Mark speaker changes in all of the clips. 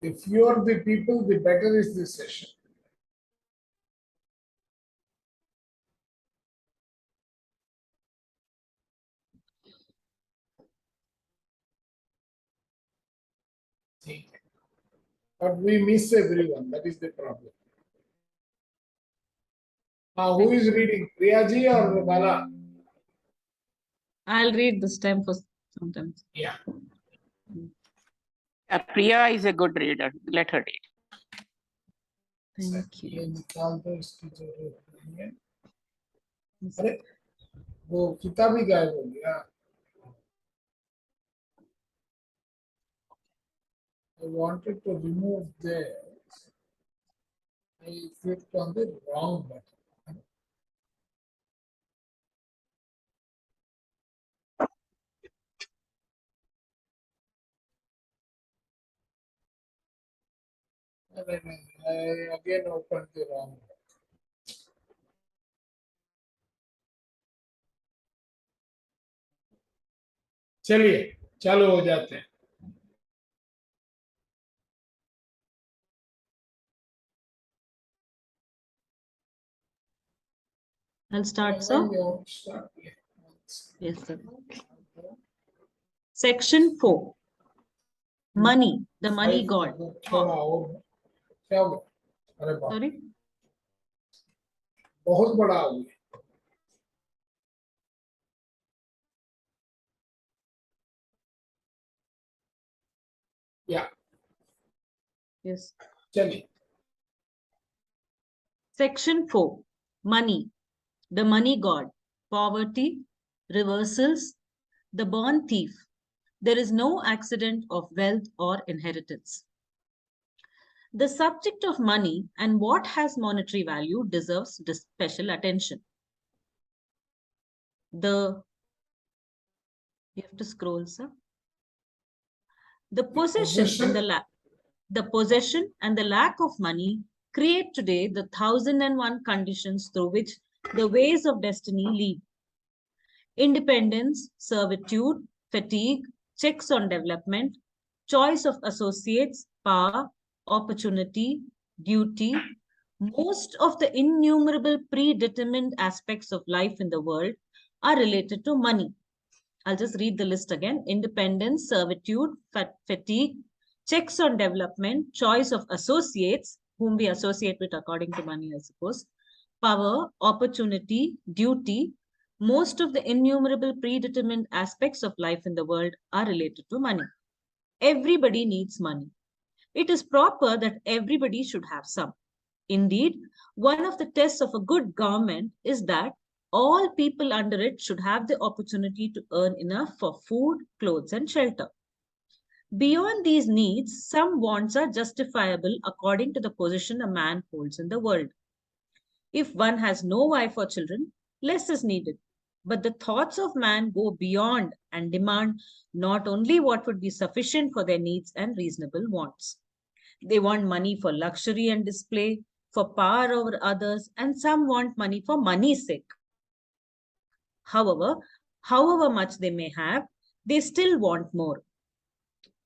Speaker 1: The fewer the people, the better is the session. But we miss everyone. That is the problem. Now, who is reading? Priyaji or Bala?
Speaker 2: I'll read this time for sometimes.
Speaker 1: Yeah.
Speaker 3: Priya is a good reader. Let her read.
Speaker 2: Thank you.
Speaker 1: अरे वो किताब ही गायब हो गया. I wanted to remove this. I clicked on the wrong button. I again opened the wrong button. चलिए चालू हो जाते हैं.
Speaker 2: I'll start, sir.
Speaker 1: Start.
Speaker 2: Yes, sir. Section 4. Money, the money god.
Speaker 1: थोड़ा और क्या हो गया? अरे बाप,
Speaker 2: Sorry.
Speaker 1: बहुत बड़ा हो गया. Yeah,
Speaker 2: Yes.
Speaker 1: चलिए.
Speaker 2: Section 4. Money, the money god. Poverty, reversals, the born thief. There is no accident of wealth or inheritance. The subject of money and what has monetary value deserves special attention. You have to scroll, sir. The possession and the lack of money create today the 1001 conditions through which the ways of destiny lead. Independence, servitude, fatigue, checks on development, choice of associates, power, opportunity, duty, most of the innumerable predetermined aspects of life in the world are related to money. I'll just read the list again. Independence, servitude, fatigue, checks on development, choice of associates, whom we associate with according to money, I suppose, power, opportunity, duty, most of the innumerable predetermined aspects of life in the world are related to money. Everybody needs money. It is proper that everybody should have some. Indeed, one of the tests of a good government is that all people under it should have the opportunity to earn enough for food, clothes, and shelter. Beyond these needs, some wants are justifiable according to the position a man holds in the world. If one has no wife or children, less is needed. But the thoughts of man go beyond and demand not only what would be sufficient for their needs and reasonable wants. They want money for luxury and display, for power over others, and some want money for money's sake. However much they may have, they still want more.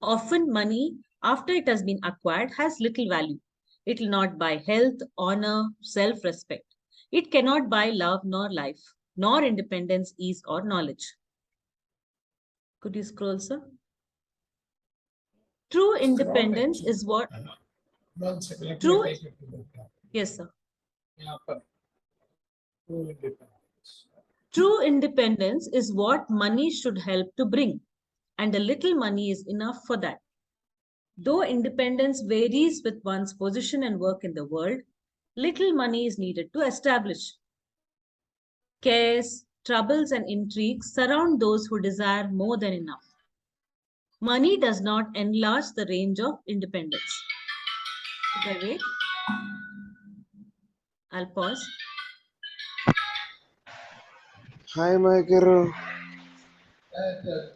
Speaker 2: Often money, after it has been acquired, has little value. It will not buy health, honor, self-respect. It cannot buy love nor life, nor independence, ease, or knowledge. Could you scroll, sir? True independence is what...
Speaker 1: One second, let
Speaker 2: True...
Speaker 1: me take it to the top.
Speaker 2: Yes, sir.
Speaker 1: Yeah, but true independence.
Speaker 2: True independence is what money should help to bring, and a little money is enough for that. Though independence varies with one's position and work in the world, little money is needed to establish. Cares, troubles, and intrigues surround those who desire more than enough. Money does not enlarge the range of independence. Should I wait? I'll pause.
Speaker 4: Hi, my girl.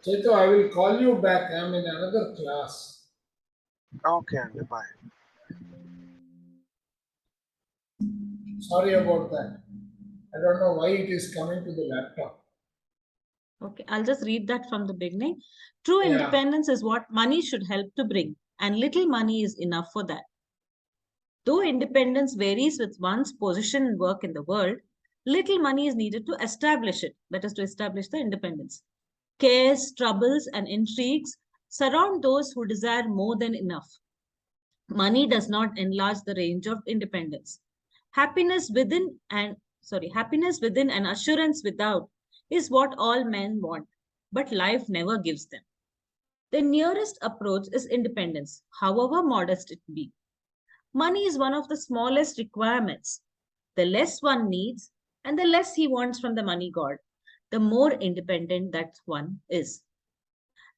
Speaker 1: Cheto, I will call you back. I'm in another class.
Speaker 4: Okay, bye.
Speaker 1: Sorry about that. I don't know why it is coming to the laptop.
Speaker 2: Okay, I'll just read that from the beginning. True
Speaker 1: Yeah.
Speaker 2: independence is what money should help to bring, and little money is enough for that. Though independence varies with one's position and work in the world, little money is needed to establish it, that is, to establish the independence. Cares, troubles, and intrigues surround those who desire more than enough. Money does not enlarge the range of independence. Happiness within and happiness within and assurance without is what all men want, but life never gives them. The nearest approach is independence, however modest it be. Money is one of the smallest requirements. The less one needs and the less he wants from the money god, the more independent that one is.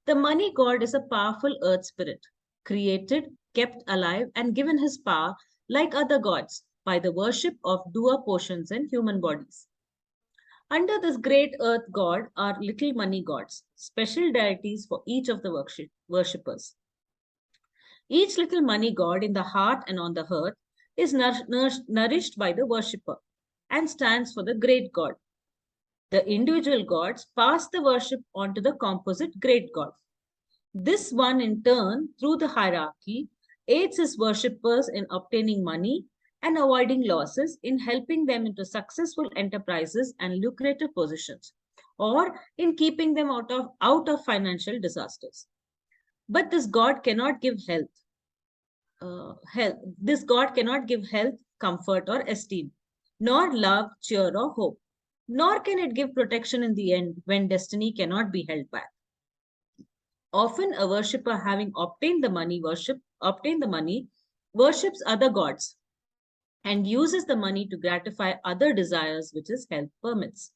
Speaker 2: The money god is a powerful earth spirit, created, kept alive, and given his power, like other gods, by the worship of doer portions in human bodies. Under this great earth god are little money gods, special deities for each of the worshippers. Each little money god in the heart and on the hearth is nourished by the worshipper and stands for the great god. The individual gods pass the worship on to the composite great god. This one, in turn, through the hierarchy, aids his worshippers in obtaining money and avoiding losses, in helping them into successful enterprises and lucrative positions, or in keeping them out of financial disasters. But this God cannot give health. This God cannot give health, comfort, or esteem, nor love, cheer, or hope. Nor can it give protection in the end when destiny cannot be held back. Often a worshipper, having obtained the money, worships other gods and uses the money to gratify other desires which his health permits.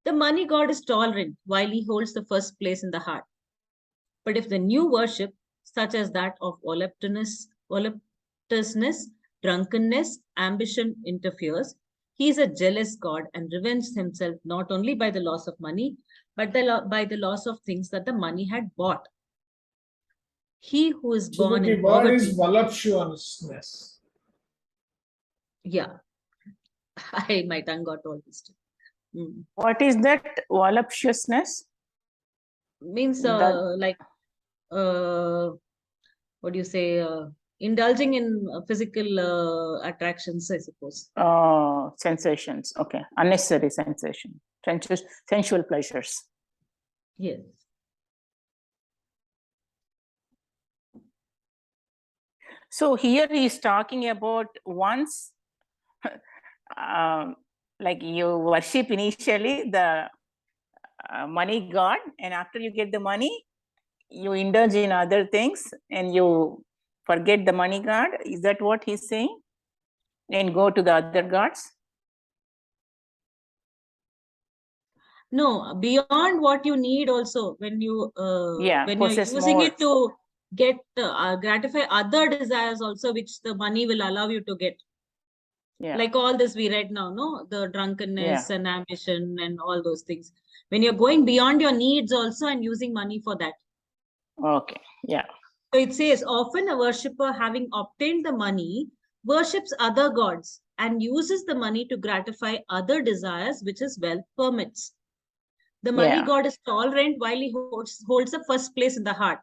Speaker 2: The money god is tolerant while he holds the first place in the heart. But if the new worship, such as that of voluptuousness, drunkenness, ambition interferes, he is a jealous god and revenges himself not only by the loss of money, but by the loss of things that the money had bought. He who is
Speaker 1: So
Speaker 2: born
Speaker 1: the
Speaker 2: in
Speaker 1: god
Speaker 2: poverty.
Speaker 1: is voluptuousness.
Speaker 2: Yeah, my tongue got all this.
Speaker 3: What is that voluptuousness?
Speaker 2: Means like, what do you say? Indulging in physical attractions, I suppose.
Speaker 3: Sensations. Okay. Unnecessary sensation. Sensual pleasures.
Speaker 2: Yes.
Speaker 3: So here he is talking about once, like you worship initially the money god, and after you get the money, you indulge in other things and you forget the money god. Is that what he's saying? And go to the other gods?
Speaker 2: No, beyond what you need also, when you when you're using
Speaker 3: more.
Speaker 2: it to get gratify other desires also, which the money will allow you to get.
Speaker 3: Yeah.
Speaker 2: Like all this we read now, no? The drunkenness and ambition and all those things. When you're going beyond your needs also and using money for that.
Speaker 3: Okay. Yeah.
Speaker 2: So it says, often a worshipper, having obtained the money, worships other gods and uses the money to gratify other desires which his wealth permits. The money god is tolerant while he holds the first place in the heart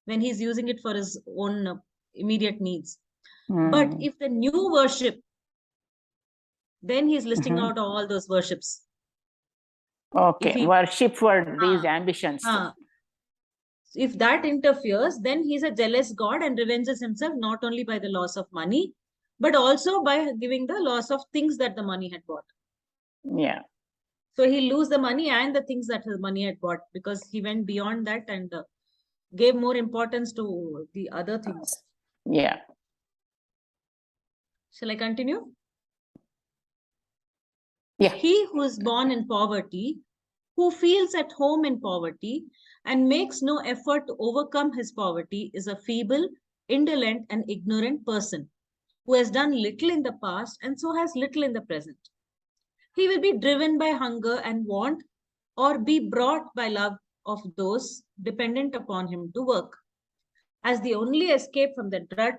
Speaker 2: when he's using it for his own immediate needs. But if the new worship, then he's listing out all those worships.
Speaker 3: Okay, worship for these ambitions.
Speaker 2: If that interferes, then he's a jealous god and revenges himself not only by the loss of money, but also by giving the loss of things that the money had bought.
Speaker 3: Yeah.
Speaker 2: So he'll lose the money and the things that his money had bought because he went beyond that and gave more importance to the other things.
Speaker 3: Yeah.
Speaker 2: Shall I continue?
Speaker 3: Yeah.
Speaker 2: He who is born in poverty, who feels at home in poverty, and makes no effort to overcome his poverty is a feeble, indolent, and ignorant person who has done little in the past and so has little in the present. He will be driven by hunger and want or be brought by love of those dependent upon him to work. As the only escape from the dread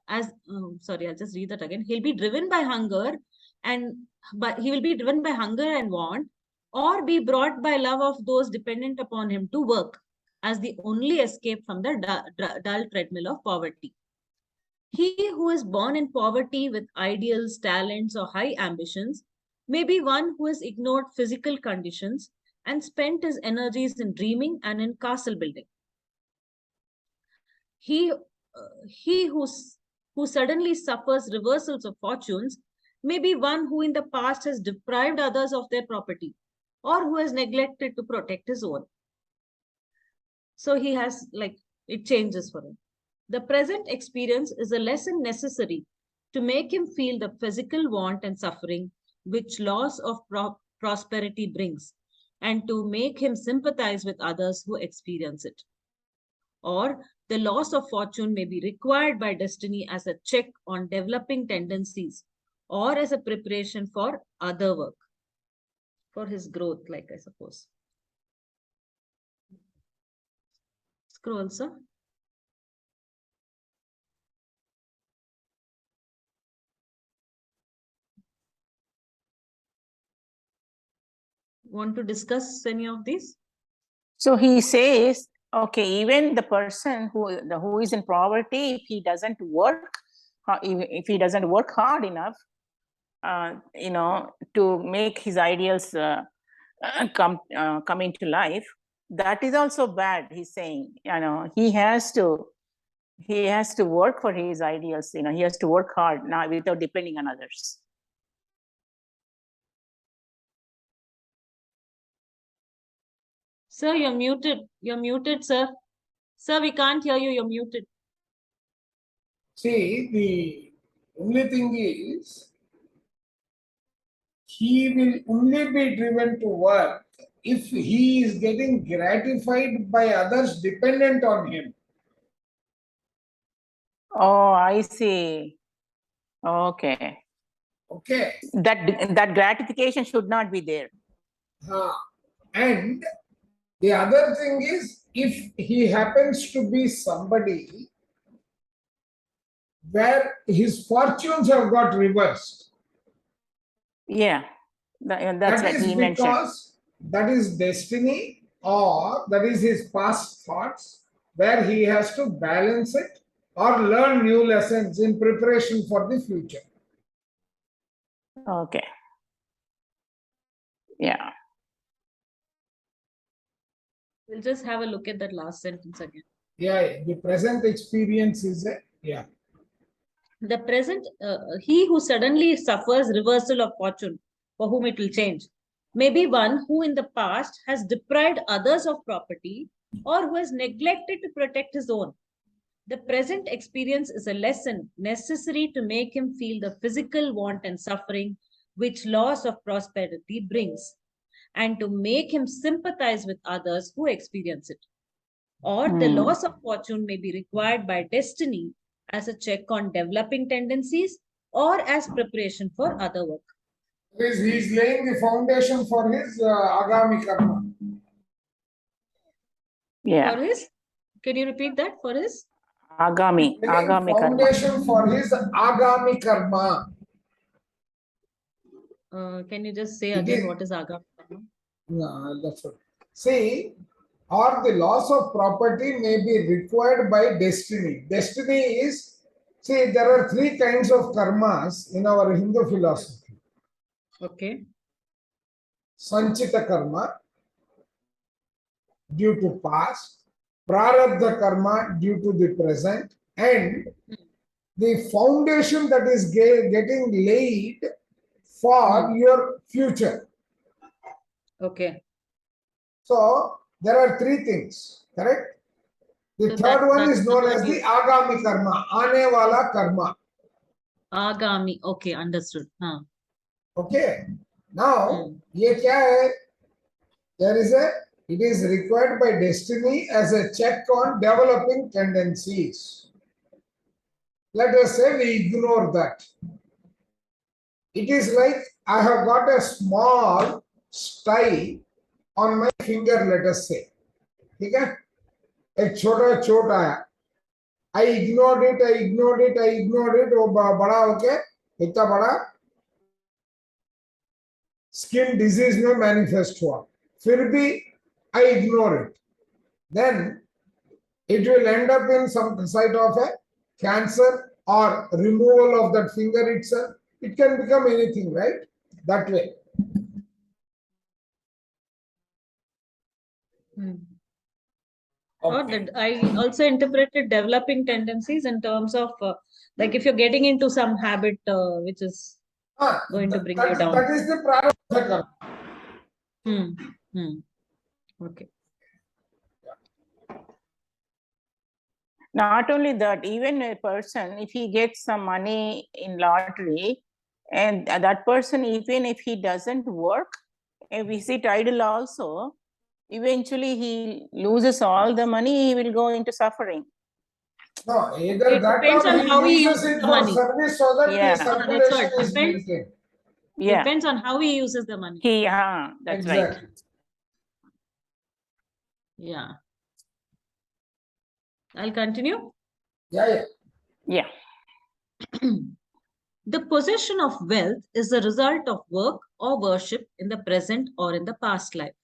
Speaker 2: I'll just read that again. He'll be driven by hunger he will be driven by hunger and want or be brought by love of those dependent upon him to work. as the only escape from the dull treadmill of poverty. He who is born in poverty with ideals, talents, or high ambitions may be one who has ignored physical conditions and spent his energies in dreaming and in castle building. He who suddenly suffers reversals of fortunes may be one who in the past has deprived others of their property or who has neglected to protect his own. So he has, like, it changes for him. The present experience is a lesson necessary to make him feel the physical want and suffering which loss of prosperity brings, and to make him sympathize with others who experience it. Or the loss of fortune may be required by destiny as a check on developing tendencies or as a preparation for other work, for his growth, like I suppose. Scroll, sir. Want to discuss any of these?
Speaker 3: So he says, okay, even the person who is in poverty, if he doesn't work, if he doesn't work hard enough, to make his ideals come into life, that is also bad. He's saying, he has to work for his ideals. He has to work hard now without depending on others.
Speaker 2: Sir, you're muted. You're muted, sir. Sir, we can't hear you. You're muted.
Speaker 1: See, the only thing is, he will only be driven to work if he is getting gratified by others dependent on him.
Speaker 3: Oh, I see. Okay.
Speaker 1: Okay.
Speaker 3: That gratification should not be there.
Speaker 1: And the other thing is, if he happens to be somebody where his fortunes have got reversed.
Speaker 3: Yeah, that's what he mentioned.
Speaker 1: Because that is destiny, or that is his past thoughts, where he has to balance it or learn new lessons in preparation for the future.
Speaker 3: Okay. Yeah.
Speaker 2: We'll just have a look at that last sentence again.
Speaker 1: Yeah, the present experience is
Speaker 2: the present, he who suddenly suffers reversal of fortune, for whom it will change, may be one who in the past has deprived others of property or who has neglected to protect his own. The present experience is a lesson necessary to make him feel the physical want and suffering which loss of prosperity brings, and to make him sympathize with others who experience it. Or the loss of fortune may be required by destiny as a check on developing tendencies or as preparation for other work.
Speaker 1: He is laying the foundation for his agami karma.
Speaker 3: Yeah.
Speaker 2: For his, can you repeat that? For his?
Speaker 3: Agami
Speaker 1: foundation for his agami karma.
Speaker 2: Can you just say again what is agami karma?
Speaker 1: No, that's what. See, or the loss of property may be required by destiny. Destiny is, see, there are three kinds of karmas in our Hindu philosophy.
Speaker 2: Okay.
Speaker 1: Sanchita karma, due to past, prarabdha karma, due to the present, and the foundation that is getting laid for your future.
Speaker 2: Okay.
Speaker 1: So, there are three things, correct? The third one is known as the agami karma, aane wala karma.
Speaker 2: Agami, okay, understood.
Speaker 1: Okay. Now, ye kya hai? It is required by destiny as a check on developing tendencies. Let us say we ignore that. It is like I have got a small style on my finger, let us say. Okay? एक छोटा चोट आया, I ignored it, वो बड़ा होके इतना बड़ा skin disease में मैनिफेस्ट हुआ, फिर भी I ignore it. then it will end up in some site of a cancer or removal of that finger itself. It can become anything, right? That way.
Speaker 2: Or
Speaker 1: Okay.
Speaker 2: that I also interpreted developing tendencies in terms of like if you're getting into some habit which is going to bring you down.
Speaker 1: That is the prarabdha karma.
Speaker 2: Okay.
Speaker 3: Not only that, even a person, if he gets some money in lottery, and that person, even if he doesn't work, if he sit idle also, eventually he loses all the money, he will go into suffering.
Speaker 1: No, either
Speaker 2: It
Speaker 1: that
Speaker 2: depends
Speaker 1: or
Speaker 2: on how
Speaker 1: he
Speaker 2: he
Speaker 1: uses
Speaker 2: uses
Speaker 1: it
Speaker 2: the
Speaker 1: for
Speaker 2: money.
Speaker 1: service so that
Speaker 3: Yeah.
Speaker 1: the
Speaker 2: That's
Speaker 1: circulation
Speaker 2: what
Speaker 1: is
Speaker 2: depends.
Speaker 1: maintained.
Speaker 3: Yeah,
Speaker 2: Depends on how he uses the money.
Speaker 3: that's right.
Speaker 1: Exactly.
Speaker 2: Yeah. I'll continue.
Speaker 1: Yeah.
Speaker 3: Yeah.
Speaker 2: The possession of wealth is the result of work or worship in the present or in the past life.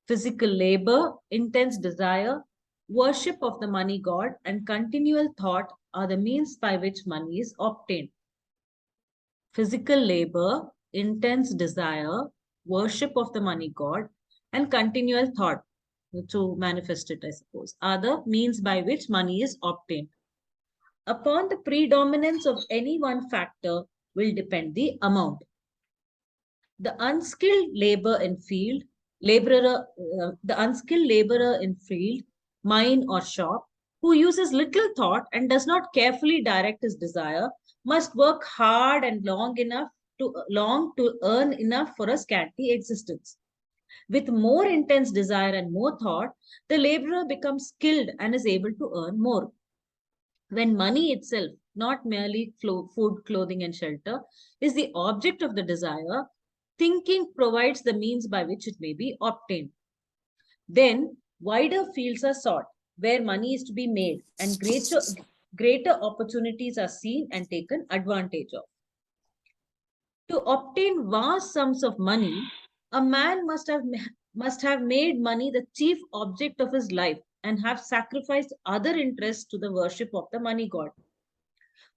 Speaker 2: Physical labor, intense desire, worship of the money god, and continual thought are the means by which money is obtained. Physical labor, intense desire, worship of the money god, and continual thought, to manifest it, I suppose, are the means by which money is obtained. Upon the predominance of any one factor will depend the amount. The unskilled the unskilled laborer in field, mine or shop, who uses little thought and does not carefully direct his desire, must work hard and long to earn enough for a scanty existence. With more intense desire and more thought, the laborer becomes skilled and is able to earn more. When money itself, not merely food, clothing, and shelter, is the object of the desire, thinking provides the means by which it may be obtained. Then wider fields are sought where money is to be made and greater opportunities are seen and taken advantage of. To obtain vast sums of money, a man must have made money the chief object of his life and have sacrificed other interests to the worship of the money god.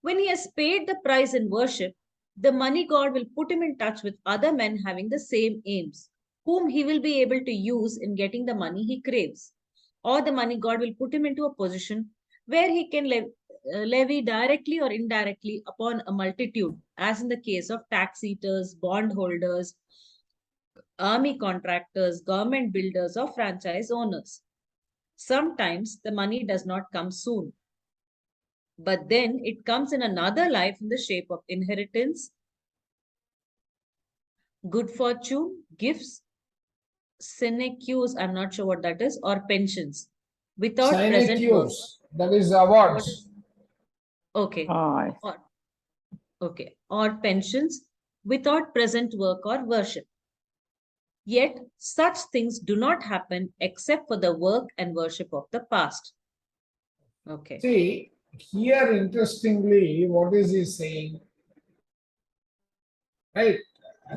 Speaker 2: When he has paid the price in worship, the money god will put him in touch with other men having the same aims, whom he will be able to use in getting the money he craves. Or the money god will put him into a position where he can levy directly or indirectly upon a multitude, as in the case of tax eaters, bondholders, army contractors, government builders, or franchise owners. Sometimes the money does not come soon, but then it comes in another life in the shape of inheritance, good fortune, gifts, sinecures, I'm not sure what that is, or pensions without present work.
Speaker 1: Sinecures, that is awards.
Speaker 2: Okay.
Speaker 3: Oh,
Speaker 2: Or pensions without present work or worship. Yet such things do not happen except for the work and worship of the past. Okay.
Speaker 1: See, here interestingly, what is he saying? Right?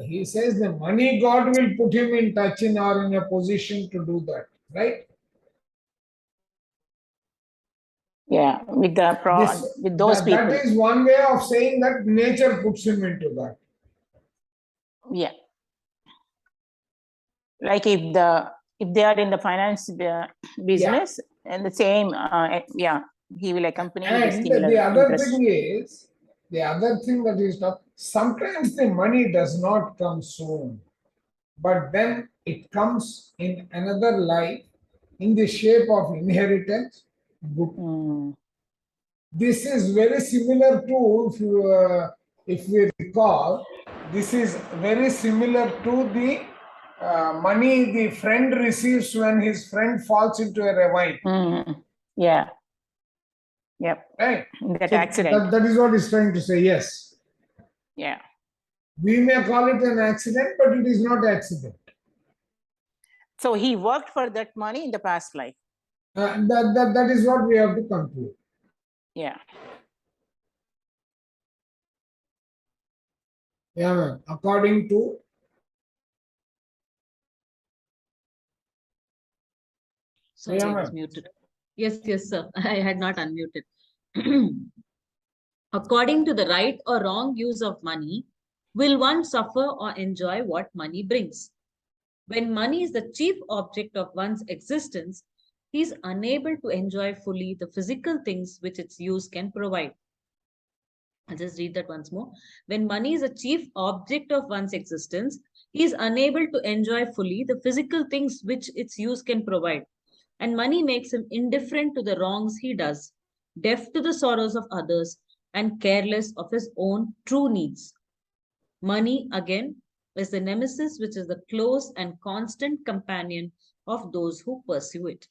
Speaker 1: He says the money god will put him in touch in or in a position to do that. Right?
Speaker 3: yeah, with with those
Speaker 1: That
Speaker 3: people.
Speaker 1: is one way of saying that nature puts him into that.
Speaker 3: Yeah. Like if they are in the finance business, and the same, he will accompany with a
Speaker 1: And
Speaker 3: similar
Speaker 1: the other
Speaker 3: interest.
Speaker 1: thing is, the other thing that is not, sometimes the money does not come soon, but then it comes in another life in the shape of inheritance. Good. This is very similar to, if we recall, this is very similar to the money the friend receives when his friend falls into a ravine.
Speaker 3: Yeah. Yep.
Speaker 1: Right?
Speaker 3: That
Speaker 1: So
Speaker 3: accident.
Speaker 1: that is what he's trying to say. Yes.
Speaker 3: Yeah.
Speaker 1: We may call it an accident, but it is not accident.
Speaker 3: So he worked for that money in the past life.
Speaker 1: That is what we have to conclude.
Speaker 3: Yeah.
Speaker 1: Yeah, ma'am. According to
Speaker 2: Sorry, I was
Speaker 1: Priyaman.
Speaker 2: muted. Yes, yes, sir. I had not unmuted. According to the right or wrong use of money, will one suffer or enjoy what money brings? When money is the chief object of one's existence, he is unable to enjoy fully the physical things which its use can provide. I'll just read that once more. When money is a chief object of one's existence, he is unable to enjoy fully the physical things which its use can provide. And money makes him indifferent to the wrongs he does, deaf to the sorrows of others, and careless of his own true needs. Money, again, is the nemesis which is the close and constant companion of those who pursue it.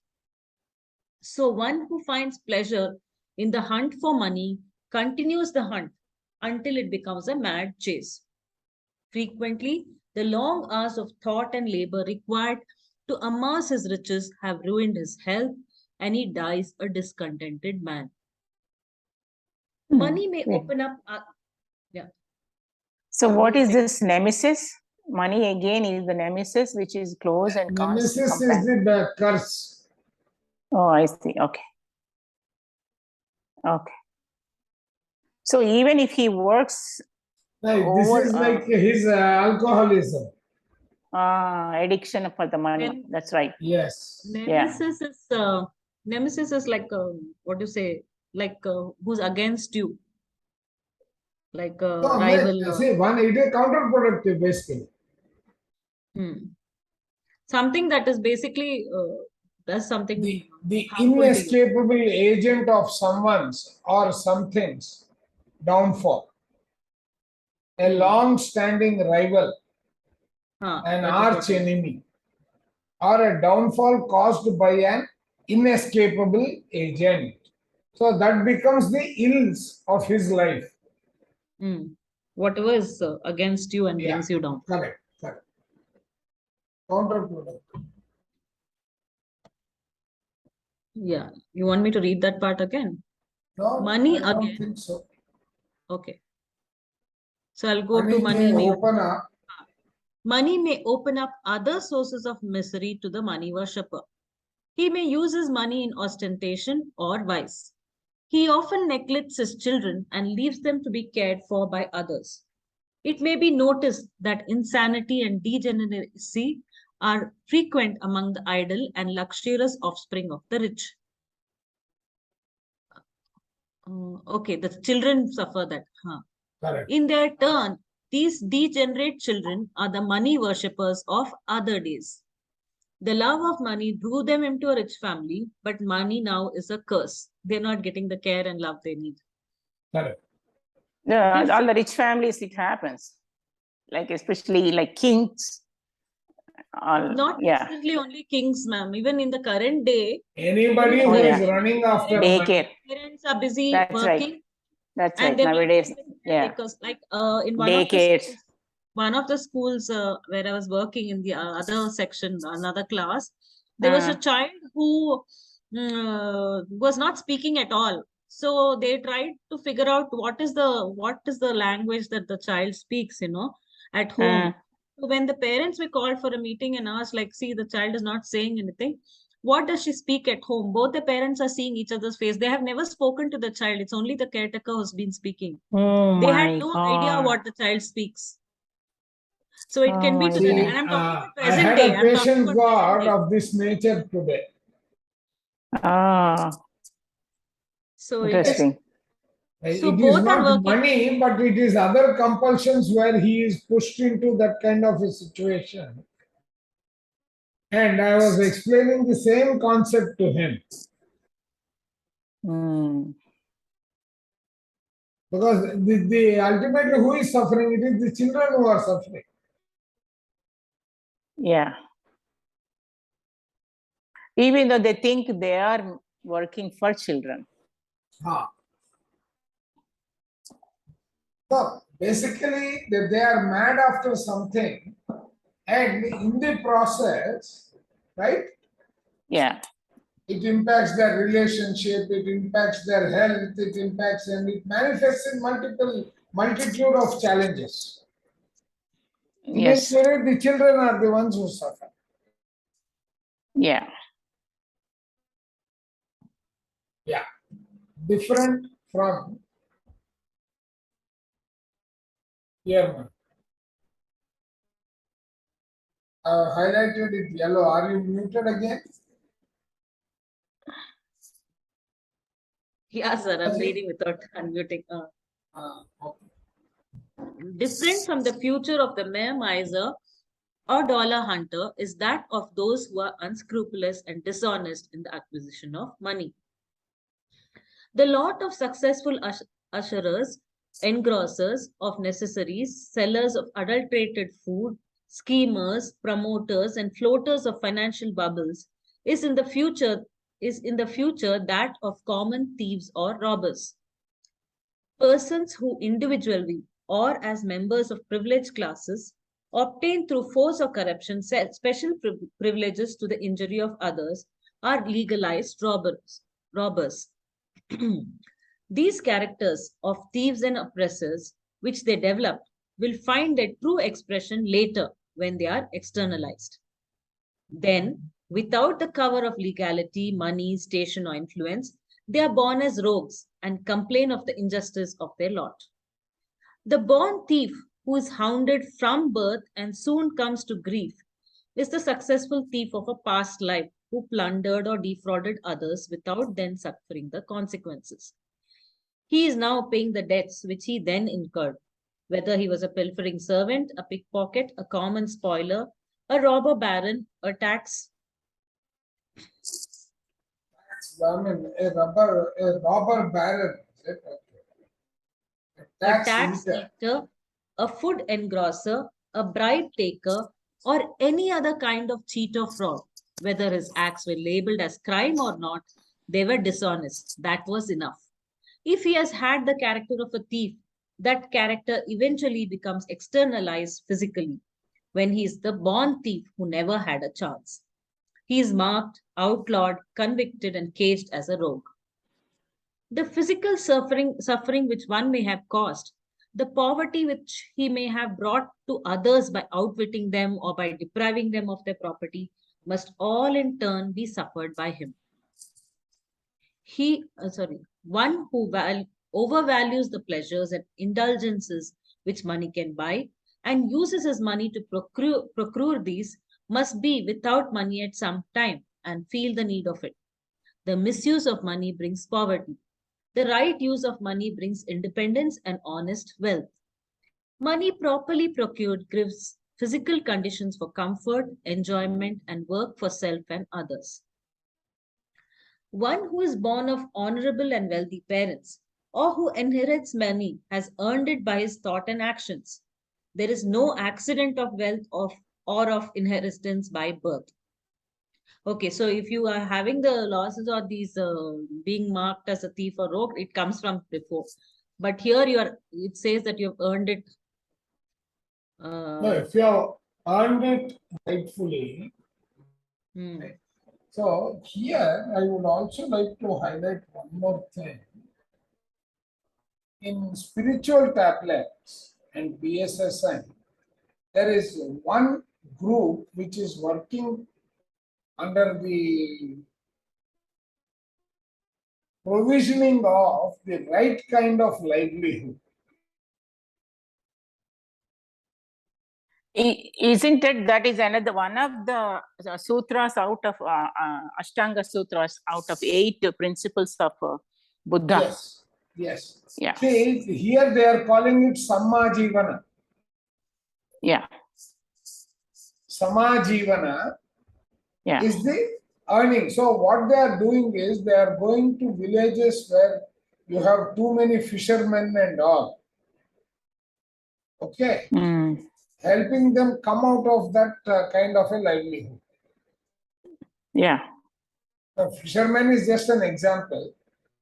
Speaker 2: So, one who finds pleasure in the hunt for money continues the hunt until it becomes a mad chase. Frequently, the long hours of thought and labor required to amass his riches have ruined his health, and he dies a discontented man. Money may
Speaker 3: Yeah.
Speaker 2: open up. Yeah.
Speaker 3: So what is
Speaker 2: Okay.
Speaker 3: this nemesis? Money again is the nemesis, which is close and constant
Speaker 1: Nemesis is
Speaker 3: companion.
Speaker 1: the curse.
Speaker 3: Oh, I see. Okay. Okay. So even if he works
Speaker 1: Like, this
Speaker 3: over
Speaker 1: is like his alcoholism.
Speaker 3: addiction for the money,
Speaker 2: When-
Speaker 3: that's right.
Speaker 1: Yes.
Speaker 2: Nemesis is like what do you say? Like who's against you, like a
Speaker 1: So,
Speaker 2: rival.
Speaker 1: see, one, it is counterproductive basically.
Speaker 2: Something that is basically does something
Speaker 1: The
Speaker 2: harmful to you.
Speaker 1: inescapable agent of someone's or something's downfall. A long-standing rival, an
Speaker 2: That is
Speaker 1: arch
Speaker 2: what it is.
Speaker 1: enemy, or a downfall caused by an inescapable agent. So that becomes the ills of his life.
Speaker 2: Whatever is against you and
Speaker 1: Yeah.
Speaker 2: brings you down.
Speaker 1: Correct. Correct. Counterproductive.
Speaker 2: Yeah. You want me to read that part again?
Speaker 1: No,
Speaker 2: Money
Speaker 1: I don't
Speaker 2: again.
Speaker 1: think so.
Speaker 2: Okay. So I'll go to
Speaker 1: Money may
Speaker 2: money.
Speaker 1: open up.
Speaker 2: Money may open up other sources of misery to the money worshipper. He may use his money in ostentation or vice. He often neglects his children and leaves them to be cared for by others. It may be noticed that insanity and degeneracy are frequent among the idle and luxurious offspring of the rich. Okay, the children suffer that.
Speaker 1: Correct.
Speaker 2: In their turn, these degenerate children are the money worshippers of other days. The love of money drew them into a rich family, but money now is a curse. They're not getting the care and love they need.
Speaker 1: Correct.
Speaker 3: Yeah, all the rich families, it happens. Like especially like kings.
Speaker 2: Not necessarily only kings, ma'am. Even in the current day,
Speaker 1: Anybody who is running after
Speaker 3: daycare.
Speaker 2: Parents are busy
Speaker 3: That's
Speaker 2: working.
Speaker 3: Right. That's
Speaker 2: and
Speaker 3: right.
Speaker 2: they
Speaker 3: Nowadays, yeah.
Speaker 2: Because like in
Speaker 3: Daycares.
Speaker 2: one of the schools where I was working in the other section, another class, there was a child who was not speaking at all. So they tried to figure out what is the language that the child speaks, at home. So when the parents were called for a meeting and asked, like, see, the child is not saying anything. What does she speak at home? Both the parents are seeing each other's face. They have never spoken to the child. It's only the caretaker who's been speaking. They had no idea what the child speaks. So it can be to the, and I'm talking about
Speaker 1: I
Speaker 2: present
Speaker 1: had
Speaker 2: day.
Speaker 1: a patient God of this nature today.
Speaker 2: So
Speaker 3: Interesting.
Speaker 1: It
Speaker 2: So
Speaker 1: is
Speaker 2: both are
Speaker 1: not
Speaker 2: working.
Speaker 1: money, but it is other compulsions where he is pushed into that kind of a situation. And I was explaining the same concept to him. Because the ultimately who is suffering? It is the children who are suffering.
Speaker 3: Yeah. Even though they think they are working for children.
Speaker 1: So basically, they are mad after something, and in the process, right?
Speaker 3: Yeah.
Speaker 1: It impacts their relationship, it impacts their health, it impacts, and it manifests in multitude of challenges.
Speaker 3: Yes.
Speaker 1: Eventually, the children are the ones who suffer.
Speaker 3: Yeah.
Speaker 1: different from here. Highlighted it yellow. Are you muted again?
Speaker 2: Yeah, sir, I'm reading without unmuting.
Speaker 1: Okay.
Speaker 2: Different from the future of the mere miser or dollar hunter is that of those who are unscrupulous and dishonest in the acquisition of money. The lot of successful usherers, engrossers of necessaries, sellers of adulterated food, schemers, promoters, and floaters of financial bubbles is in the future that of common thieves or robbers. Persons who individually or as members of privileged classes obtain through force or corruption special privileges to the injury of others are legalized robbers. These characters of thieves and oppressors, which they develop, will find their true expression later when they are externalized. Then, without the cover of legality, money, station, or influence, they are born as rogues and complain of the injustice of their lot. The born thief who is hounded from birth and soon comes to grief is the successful thief of a past life who plundered or defrauded others without then suffering the consequences. He is now paying the debts which he then incurred, whether he was a pilfering servant, a pickpocket, a common spoiler, a robber baron, a tax.
Speaker 1: I mean, a robber baron. Is it? Okay.
Speaker 2: A tax eater, a food engrosser, a bribe taker, or any other kind of cheat or fraud. Whether his acts were labeled as crime or not, they were dishonest. That was enough. If he has had the character of a thief, that character eventually becomes externalized physically when he is the born thief who never had a chance. He is marked, outlawed, convicted, and caged as a rogue. The physical suffering which one may have caused, the poverty which he may have brought to others by outwitting them or by depriving them of their property, must all in turn be suffered by him. One who overvalues the pleasures and indulgences which money can buy and uses his money to procure these must be without money at some time and feel the need of it. The misuse of money brings poverty. The right use of money brings independence and honest wealth. Money properly procured gives physical conditions for comfort, enjoyment, and work for self and others. One who is born of honorable and wealthy parents or who inherits money has earned it by his thought and actions. There is no accident of wealth or of inheritance by birth. Okay, so if you are having the losses or these being marked as a thief or rogue, it comes from before. But here it says that you have earned it.
Speaker 1: No, if you have earned it rightfully. Right. So here I would also like to highlight one more thing. In spiritual tablets and BSSN, there is one group which is working under the provisioning of the right kind of livelihood.
Speaker 3: Isn't it that is another one of the sutras out of Ashtanga sutras out of 8 principles of Buddha?
Speaker 1: Yes, yes.
Speaker 3: Yeah.
Speaker 1: See, here they are calling it Samajivana.
Speaker 3: Yeah.
Speaker 1: Samajivana
Speaker 3: Yeah.
Speaker 1: is the earning. So what they are doing is they are going to villages where you have too many fishermen and all. Okay. Helping them come out of that kind of a livelihood.
Speaker 3: Yeah.
Speaker 1: The fisherman is just an example.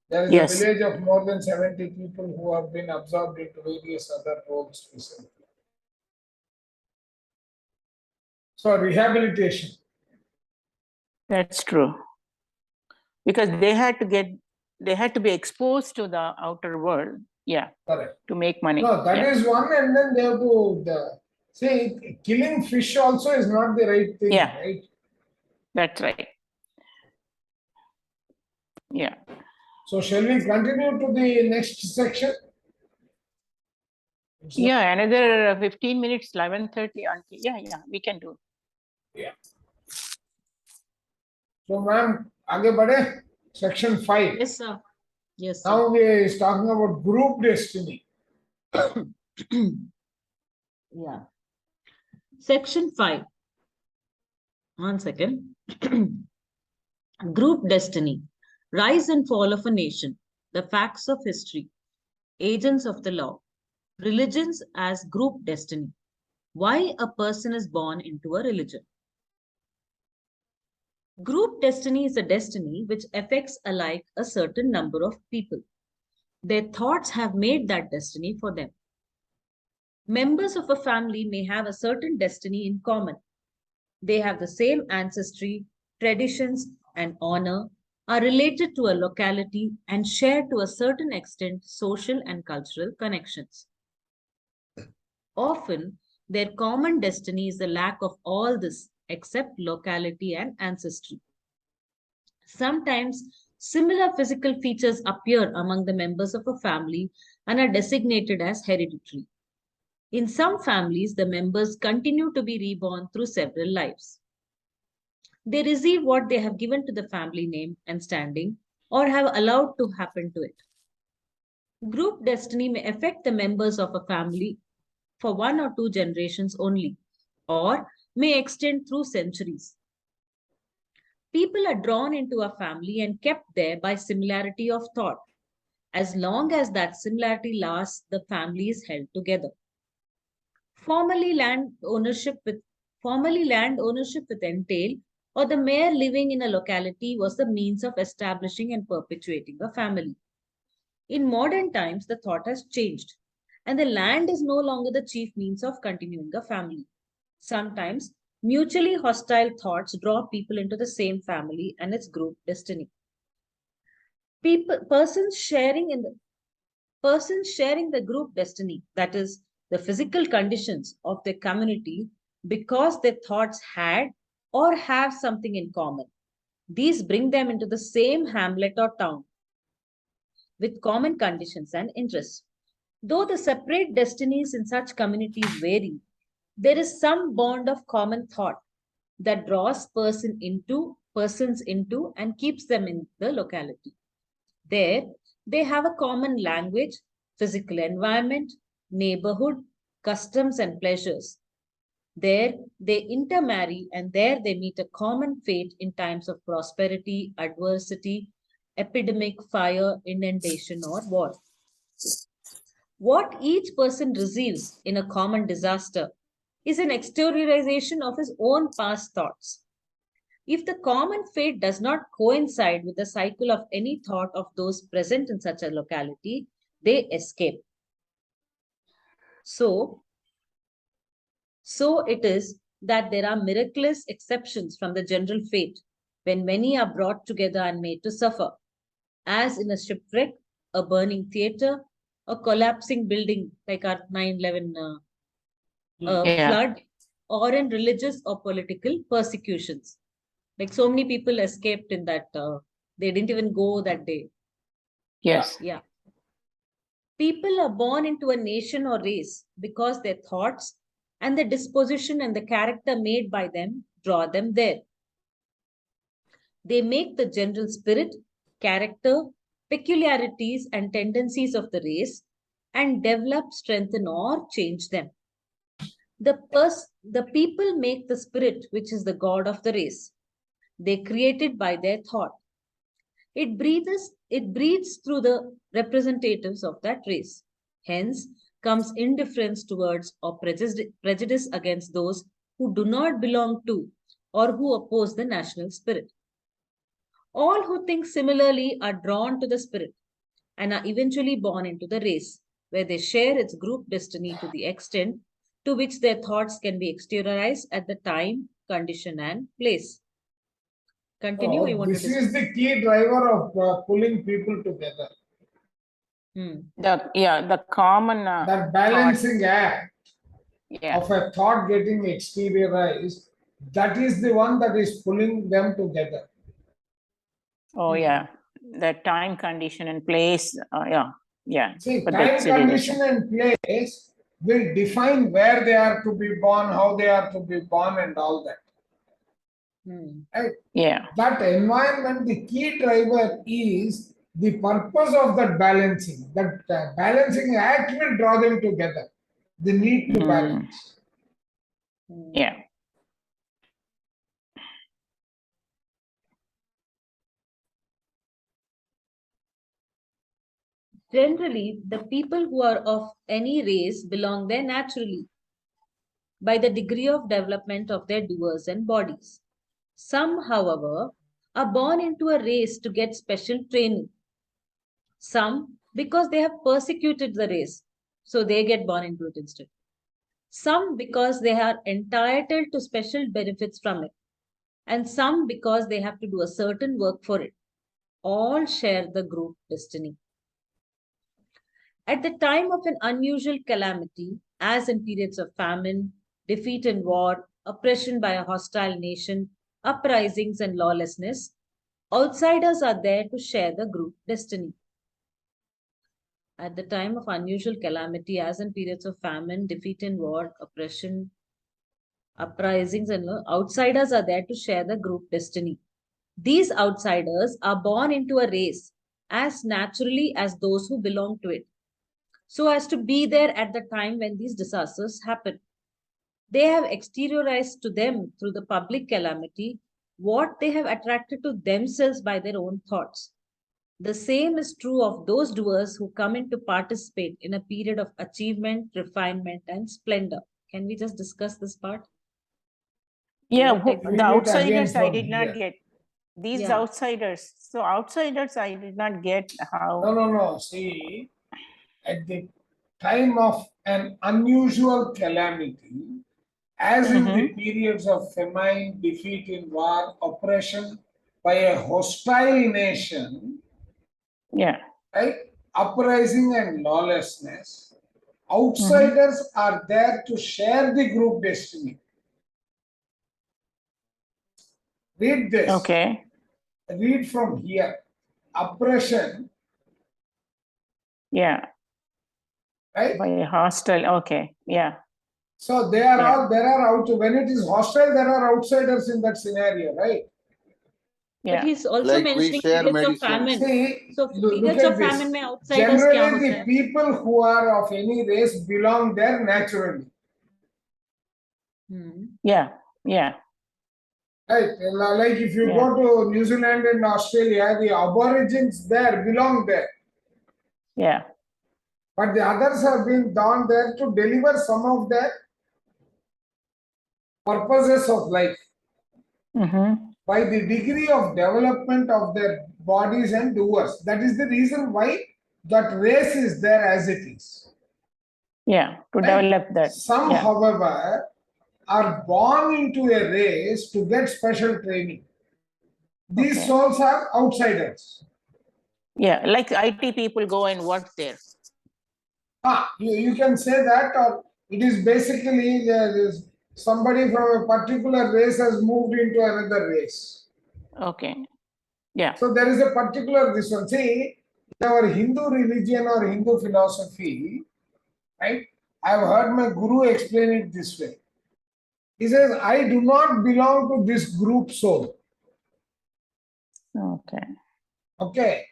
Speaker 1: There is
Speaker 3: Yes.
Speaker 1: a village of more than 70 people who have been absorbed into various other roles recently. So rehabilitation.
Speaker 3: That's true. Because they had to be exposed to the outer world. Yeah.
Speaker 1: Correct.
Speaker 3: To make money.
Speaker 1: No, that is one, and then they have to see, killing fish also is not the right thing, right?
Speaker 3: That's right. Yeah.
Speaker 1: So shall we continue to the next section?
Speaker 3: Yeah, another 15 minutes, 11:30 until, yeah, we can do.
Speaker 1: Yeah. So ma'am, आगे बढ़े. Section 5.
Speaker 2: Yes, sir. Yes, sir.
Speaker 1: Now we are talking about group destiny.
Speaker 2: Yeah. Section 5. 1 second. Group destiny. Rise and fall of a nation. The facts of history. Agents of the law. Religions as group destiny. Why a person is born into a religion. Group destiny is a destiny which affects alike a certain number of people. Their thoughts have made that destiny for them. Members of a family may have a certain destiny in common. They have the same ancestry, traditions, and honor, are related to a locality, and share to a certain extent social and cultural connections. Often, their common destiny is the lack of all this except locality and ancestry. Sometimes, similar physical features appear among the members of a family and are designated as hereditary. In some families, the members continue to be reborn through several lives. They receive what they have given to the family name and standing or have allowed to happen to it. Group destiny may affect the members of a family for 1 or 2 generations only, or may extend through centuries. People are drawn into a family and kept there by similarity of thought. As long as that similarity lasts, the family is held together. Formerly land ownership with entail or the mere living in a locality was the means of establishing and perpetuating a family. In modern times, the thought has changed, and the land is no longer the chief means of continuing a family. Sometimes, mutually hostile thoughts draw people into the same family and its group destiny. Persons sharing the group destiny, that is, the physical conditions of their community, because their thoughts had or have something in common. These bring them into the same hamlet or town with common conditions and interests. Though the separate destinies in such communities vary, there is some bond of common thought that draws persons into and keeps them in the locality. There, they have a common language, physical environment, neighborhood, customs, and pleasures. There, they intermarry, and there they meet a common fate in times of prosperity, adversity, epidemic, fire, inundation, or war. What each person receives in a common disaster is an exteriorization of his own past thoughts. If the common fate does not coincide with the cycle of any thought of those present in such a locality, they escape. So it is that there are miraculous exceptions from the general fate when many are brought together and made to suffer, as in a shipwreck, a burning theater, a collapsing building like our 9/11 flood, or in religious or political persecutions. Like so many people escaped in that, they didn't even go that day.
Speaker 3: Yes.
Speaker 2: Yeah. People are born into a nation or race because their thoughts and the disposition and the character made by them draw them there. They make the general spirit, character, peculiarities, and tendencies of the race and develop, strengthen, or change them. The people make the spirit, which is the god of the race. They create it by their thought. It breathes through the representatives of that race. Hence comes indifference towards or prejudice against those who do not belong to or who oppose the national spirit. All who think similarly are drawn to the spirit and are eventually born into the race, where they share its group destiny to the extent to which their thoughts can be exteriorized at the time, condition, and place. Continue.
Speaker 1: So this is the key driver of pulling people together.
Speaker 3: The common
Speaker 1: that balancing act of a thought getting exteriorized, that is the one that is pulling them together.
Speaker 3: Oh, yeah. the time, condition, and place. Yeah.
Speaker 1: See,
Speaker 3: for
Speaker 1: time,
Speaker 3: that
Speaker 1: condition,
Speaker 3: relation.
Speaker 1: and place will define where they are to be born, how they are to be born, and all that. Right?
Speaker 3: Yeah.
Speaker 1: That environment, the key driver is the purpose of that balancing. That balancing act will draw them together. The need to balance.
Speaker 3: Yeah.
Speaker 2: Generally, the people who are of any race belong there naturally by the degree of development of their doers and bodies. Some, however, are born into a race to get special training. Some because they have persecuted the race, so they get born into it instead. Some because they are entitled to special benefits from it, and some because they have to do a certain work for it. All share the group destiny. At the time of an unusual calamity, as in periods of famine, defeat in war, oppression by a hostile nation, uprisings, and lawlessness, outsiders are there to share the group destiny. At the time of unusual calamity, as in periods of famine, defeat in war, oppression, uprisings, and outsiders are there to share the group destiny. These outsiders are born into a race as naturally as those who belong to it, so as to be there at the time when these disasters happen. They have exteriorized to them through the public calamity what they have attracted to themselves by their own thoughts. The same is true of those doers who come in to participate in a period of achievement, refinement, and splendor. Can we just discuss this part?
Speaker 3: Yeah,
Speaker 2: What exactly?
Speaker 3: the
Speaker 1: Read it again
Speaker 3: outsiders I
Speaker 1: from
Speaker 3: did not
Speaker 1: here.
Speaker 3: get. These
Speaker 2: Yeah.
Speaker 3: outsiders. So outsiders I did not get how.
Speaker 1: No. See, at the time of an unusual calamity, as in the periods of famine, defeat in war, oppression by a hostile nation,
Speaker 3: Yeah.
Speaker 1: right? Uprising and lawlessness, outsiders are there to share the group destiny. Read this.
Speaker 3: Okay.
Speaker 1: Read from here. Oppression,
Speaker 3: Yeah.
Speaker 1: right?
Speaker 3: By a hostile. Okay. Yeah.
Speaker 1: So they are
Speaker 3: Yeah.
Speaker 1: all, there are out, when it is hostile, there are outsiders in that scenario, right?
Speaker 2: But
Speaker 3: Yeah.
Speaker 2: he's also
Speaker 5: Like we
Speaker 2: mentioning
Speaker 5: share
Speaker 2: periods of
Speaker 5: medicine.
Speaker 2: famine.
Speaker 1: See,
Speaker 2: So
Speaker 1: look
Speaker 2: periods
Speaker 1: at
Speaker 2: of
Speaker 1: this.
Speaker 2: famine में outsiders क्या
Speaker 1: Generally,
Speaker 2: होता
Speaker 1: the
Speaker 2: है?
Speaker 1: people who are of any race belong there naturally.
Speaker 3: Yeah. Yeah.
Speaker 1: Right? Like if you go to New Zealand and Australia, the aborigines there belong there.
Speaker 3: Yeah.
Speaker 1: But the others have been down there to deliver some of their purposes of life by the degree of development of their bodies and doers. That is the reason why that race is there as it is.
Speaker 3: Yeah. To
Speaker 1: Right?
Speaker 3: develop that.
Speaker 1: Some,
Speaker 3: Yeah.
Speaker 1: however, are born into a race to get special training. These
Speaker 3: Okay.
Speaker 1: souls are outsiders.
Speaker 3: Yeah. Like IT people go and work there.
Speaker 1: You can say that, or it is basically somebody from a particular race has moved into another race.
Speaker 3: Okay. Yeah.
Speaker 1: So there is a particular this one. See, in our Hindu religion or Hindu philosophy, right? I have heard my guru explain it this way. He says, I do not belong to this group soul.
Speaker 3: Okay.
Speaker 1: Okay.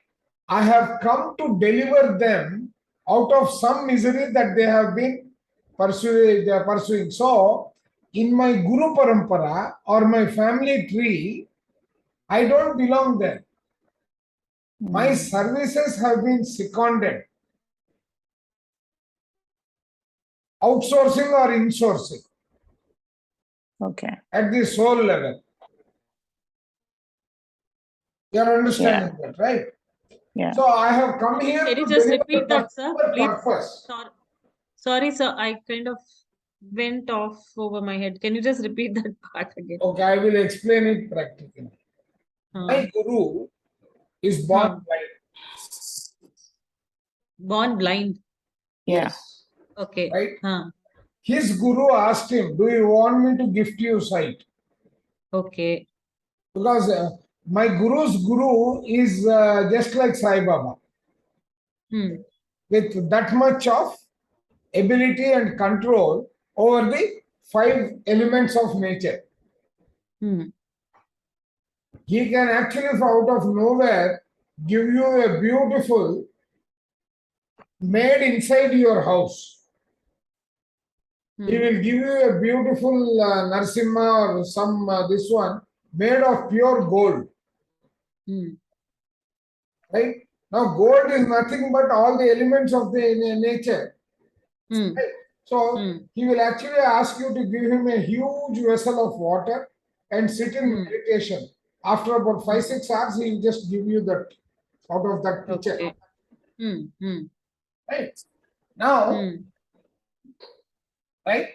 Speaker 1: I have come to deliver them out of some misery that they have been pursuing. So, in my Guru Parampara or my family tree, I don't belong there. My services have been seconded, outsourcing or insourcing
Speaker 3: Okay.
Speaker 1: at the soul level. You are understanding that, right?
Speaker 3: Yeah.
Speaker 1: So I have come here
Speaker 2: Can
Speaker 1: to
Speaker 2: you just
Speaker 1: deliver
Speaker 2: repeat that, sir?
Speaker 1: the
Speaker 2: Please.
Speaker 1: purpose.
Speaker 2: Sorry, sir. I kind of went off over my head. Can you just repeat that part again?
Speaker 1: Okay, I will explain it practically. My guru is born blind.
Speaker 2: Born blind.
Speaker 3: Yeah.
Speaker 1: Yes.
Speaker 2: Okay.
Speaker 1: Right? His guru asked him, do you want me to gift you sight?
Speaker 2: Okay.
Speaker 1: Because my guru's guru is just like Sai Baba, with that much of ability and control over the 5 elements of nature. He can actually, from out of nowhere, give you a beautiful made inside your house. He will give you a beautiful Narsimha or some this one made of pure gold. Right? Now, gold is nothing but all the elements of the nature. Right? So, he will actually ask you to give him a huge vessel of water and sit in meditation. After about 5-6 hours, he will just give you that out of that picture.
Speaker 2: Okay.
Speaker 1: Right? Now, right?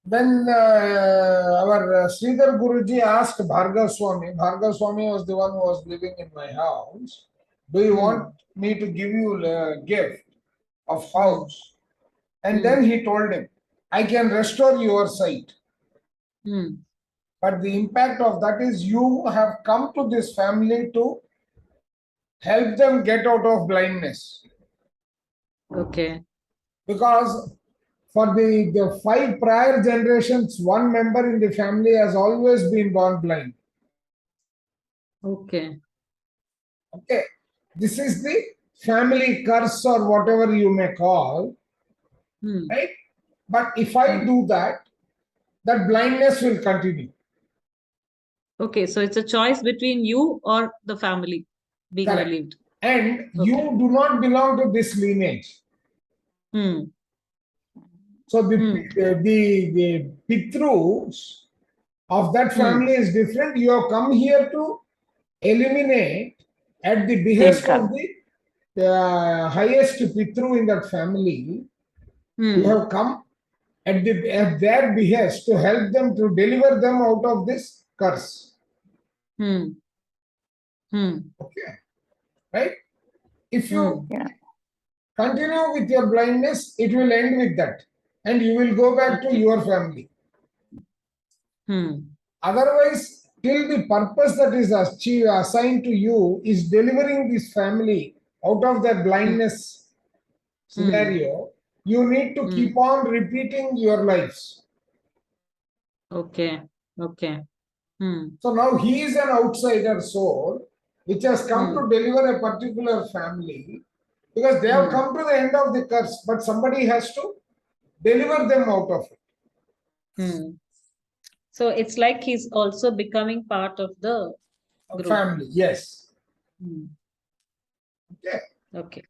Speaker 1: When our Sridhar Guruji asked Bhargav Swami was the one who was living in my house, do you want me to give you a gift of house? And then he told him, I can restore your sight. But the impact of that is you have come to this family to help them get out of blindness.
Speaker 2: Okay.
Speaker 1: Because for the 5 prior generations, one member in the family has always been born blind.
Speaker 2: Okay.
Speaker 1: Okay. This is the family curse or whatever you may call. Right? But if I do that, that blindness will continue.
Speaker 2: Okay, so it's a choice between you or the family being
Speaker 1: Correct.
Speaker 2: relieved.
Speaker 1: And you do not belong to this lineage. So the Pitrus of that family is different. You have come here to eliminate at the behest of the highest Pitru in that family. You have come at their behest to help them, to deliver them out of this curse. Okay. Right? If you continue with your blindness, it will end with that. And you will go back to your family. Otherwise, till the purpose that is assigned to you is delivering this family out of their blindness scenario, you need to keep on repeating your lives.
Speaker 2: Okay. Okay.
Speaker 1: So now he is an outsider soul which has come to deliver a particular family because they have come to the end of the curse, but somebody has to deliver them out of it.
Speaker 2: So it's like he's also becoming part of the group.
Speaker 1: Family, yes. Okay.
Speaker 2: Okay.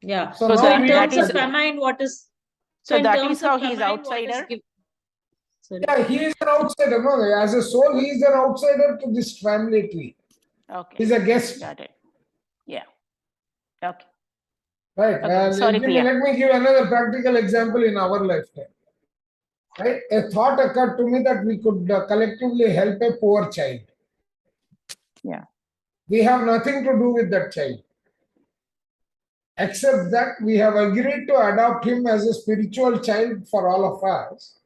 Speaker 2: Yeah.
Speaker 1: So
Speaker 2: So
Speaker 1: now
Speaker 2: in
Speaker 1: we
Speaker 2: terms of
Speaker 1: have-
Speaker 2: famine, what is
Speaker 3: So
Speaker 2: in
Speaker 3: that
Speaker 2: terms
Speaker 3: is how
Speaker 2: of
Speaker 3: he's
Speaker 2: famine, what is
Speaker 3: outsider?
Speaker 2: Sorry.
Speaker 1: Yeah, he is an outsider. No, as a soul, he is an outsider to this family tree.
Speaker 3: Okay.
Speaker 1: He's a guest.
Speaker 3: Got it. Yeah. Okay.
Speaker 1: Right.
Speaker 3: Okay. Sorry, Priya.
Speaker 1: Let me give another practical example in our lifetime. Right. A thought occurred to me that we could collectively help a poor child.
Speaker 3: Yeah.
Speaker 1: We have nothing to do with that child. Except that we have agreed to adopt him as a spiritual child for all of us.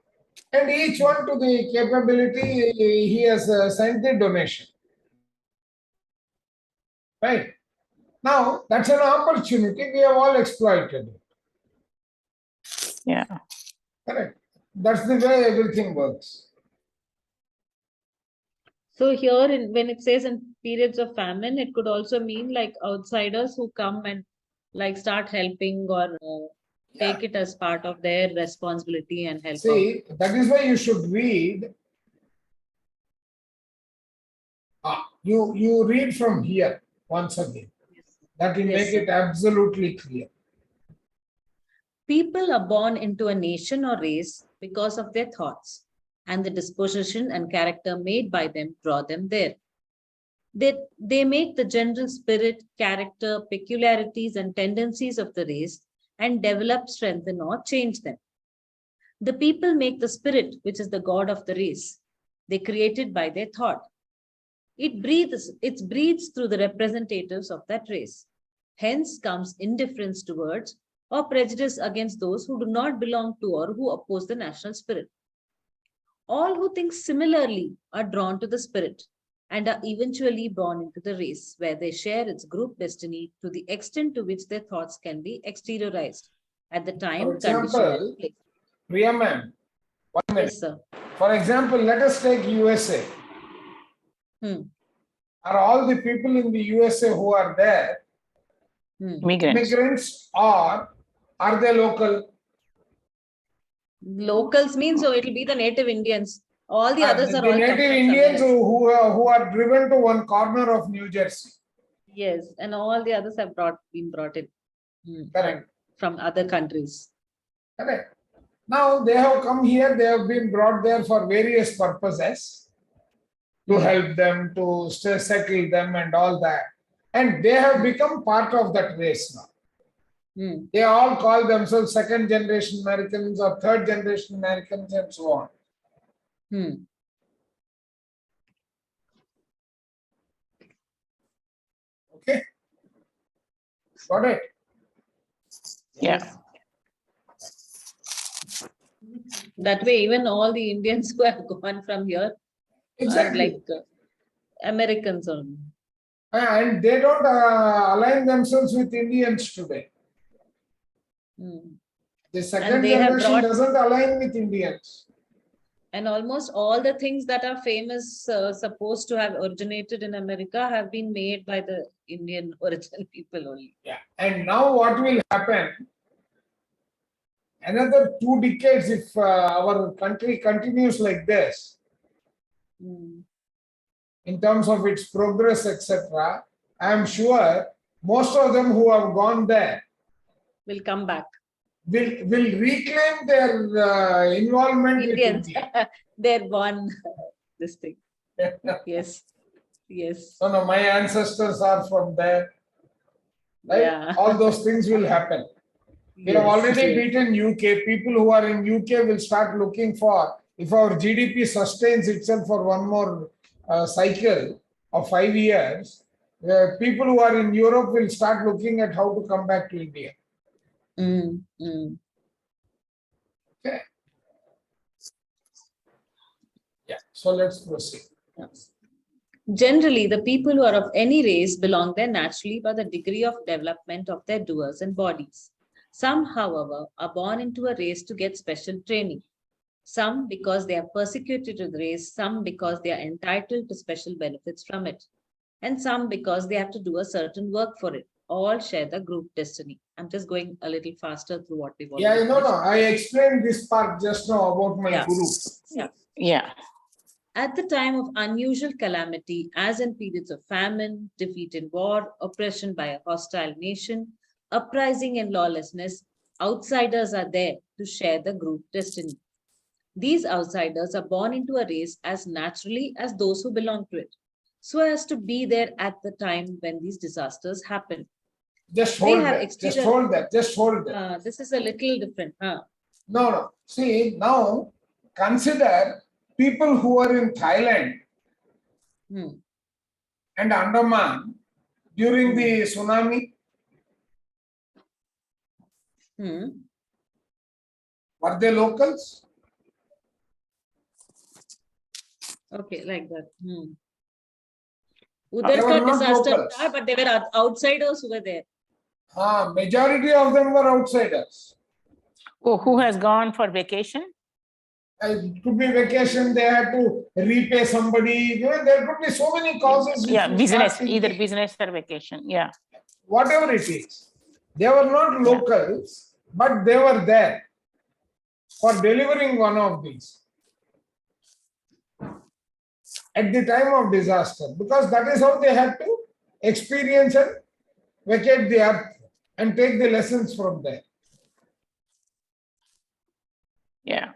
Speaker 1: And each one to the capability he has sent the donation. Right. Now, that's an opportunity. We have all exploited it.
Speaker 3: Yeah.
Speaker 1: Correct. That's the way everything works.
Speaker 2: So here, when it says in periods of famine, it could also mean like outsiders who come and like start helping or take it as part of their responsibility and help out.
Speaker 1: See, that is why you should read. You read from here once again. That will make it absolutely clear.
Speaker 2: People are born into a nation or race because of their thoughts, and the disposition and character made by them draw them there. They make the general spirit, character, peculiarities, and tendencies of the race and develop, strengthen, or change them. The people make the spirit, which is the God of the race. They create it by their thought. It breathes through the representatives of that race. Hence comes indifference towards or prejudice against those who do not belong to or who oppose the national spirit. All who think similarly are drawn to the spirit and are eventually born into the race where they share its group destiny to the extent to which their thoughts can be exteriorized at the
Speaker 1: For
Speaker 2: time, condition, and
Speaker 1: example,
Speaker 2: place.
Speaker 1: Priya ma'am, 1 minute.
Speaker 2: Yes, sir.
Speaker 1: For example, let us take USA.
Speaker 2: Hmm.
Speaker 1: Are all the people in the USA who are there
Speaker 2: Hmm.
Speaker 1: immigrants or are they local?
Speaker 2: Locals means so it'll be the native Indians. All the others are
Speaker 1: The
Speaker 2: all come
Speaker 1: native
Speaker 2: from
Speaker 1: Indians
Speaker 2: somewhere else.
Speaker 1: who are driven to one corner of New Jersey.
Speaker 2: Yes, and all the others have been brought in
Speaker 1: Correct.
Speaker 2: from other countries.
Speaker 1: Correct. Now they have come here, they have been brought there for various purposes to help them, to settle them and all that. And they have become part of that race now. They all call themselves second generation Americans or third generation Americans and so on. Okay. Got it?
Speaker 3: Yeah.
Speaker 2: That way, even all the Indians who have gone from here
Speaker 1: Exactly.
Speaker 2: are like Americans only.
Speaker 1: And they don't align themselves with Indians today. The second
Speaker 2: they have
Speaker 1: generation doesn't align with Indians.
Speaker 2: And almost all the things that are famous, supposed to have originated in America, have been made by the Indian original people only.
Speaker 1: Yeah. And now what will happen? Another 2 decades, if our country continues like this, in terms of its progress, etc., I am sure most of them who have gone there
Speaker 2: will come back.
Speaker 1: Will reclaim their involvement
Speaker 2: Indians.
Speaker 1: with India.
Speaker 2: They're born this thing. Yes. Yes.
Speaker 1: No, my ancestors are from there. Right?
Speaker 2: Yeah.
Speaker 1: All those things will happen. We have already beaten UK. People who are in UK will start looking for, if our GDP sustains itself for one more cycle of 5 years, people who are in Europe will start looking at how to come back to India. Okay. Yeah. So let's proceed.
Speaker 2: Generally, the people who are of any race belong there naturally by the degree of development of their doers and bodies. Some, however, are born into a race to get special training. Some because they are persecuted to the race, some because they are entitled to special benefits from it, and some because they have to do a certain work for it. All share the group destiny. I'm just going a little faster through what we've already
Speaker 1: no. I explained this part just now about my guru.
Speaker 3: Yeah.
Speaker 2: At the time of unusual calamity, as in periods of famine, defeat in war, oppression by a hostile nation, uprising and lawlessness, outsiders are there to share the group destiny. These outsiders are born into a race as naturally as those who belong to it, so as to be there at the time when these disasters happen.
Speaker 1: Just hold that. Just hold that. Just hold that.
Speaker 2: This is a little different.
Speaker 1: No. See, now consider people who are in Thailand and Andaman during the tsunami. Were they locals?
Speaker 2: Okay, like that.
Speaker 1: They were not locals.
Speaker 2: But they were outsiders who were there.
Speaker 1: Majority of them were outsiders.
Speaker 3: Oh, who has gone for vacation?
Speaker 1: It could be vacation, they had to repay somebody. There could be so many causes.
Speaker 3: Yeah, business, either business or vacation. Yeah.
Speaker 1: Whatever it is. They were not locals, but they were there for delivering one of these at the time of disaster, because that is how they had to experience and vacate the earth and take the lessons from there.
Speaker 3: Yeah.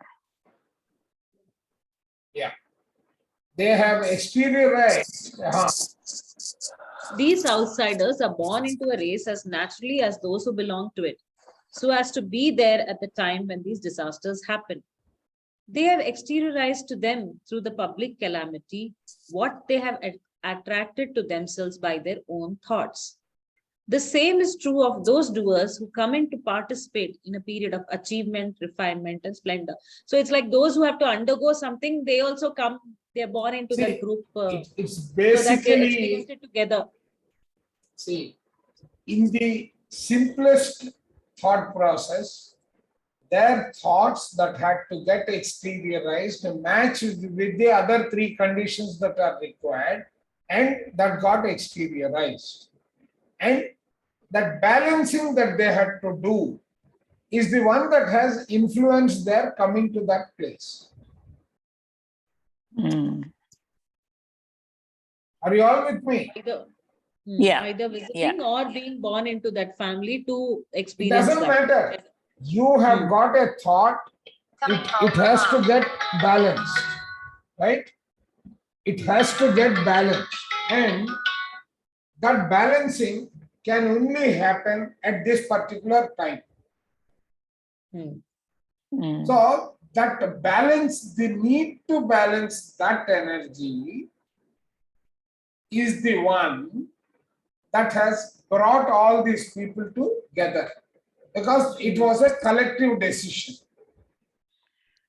Speaker 1: They have exteriorized.
Speaker 2: These outsiders are born into a race as naturally as those who belong to it, so as to be there at the time when these disasters happen. They have exteriorized to them through the public calamity what they have attracted to themselves by their own thoughts. The same is true of those doers who come in to participate in a period of achievement, refinement, and splendor. So it's like those who have to undergo something, they also come, they're born into that
Speaker 1: See,
Speaker 2: group
Speaker 1: it's
Speaker 2: so that they experience
Speaker 1: basically,
Speaker 2: it together.
Speaker 1: see, in the simplest thought process, their thoughts that had to get exteriorized match with the other three conditions that are required, and that got exteriorized. And that balancing that they had to do is the one that has influenced their coming to that place.
Speaker 3: Mm.
Speaker 1: Are you all with me?
Speaker 2: Either,
Speaker 3: Yeah,
Speaker 2: either visiting or being born into that family to
Speaker 1: It
Speaker 2: experience
Speaker 1: doesn't
Speaker 2: that.
Speaker 1: matter. You have got a thought, it has to get balanced, right? It has to get balanced. And that balancing can only happen at this particular time.
Speaker 3: Mm.
Speaker 1: So that balance, the need to balance that energy is the one that has brought all these people together, because it was a collective decision.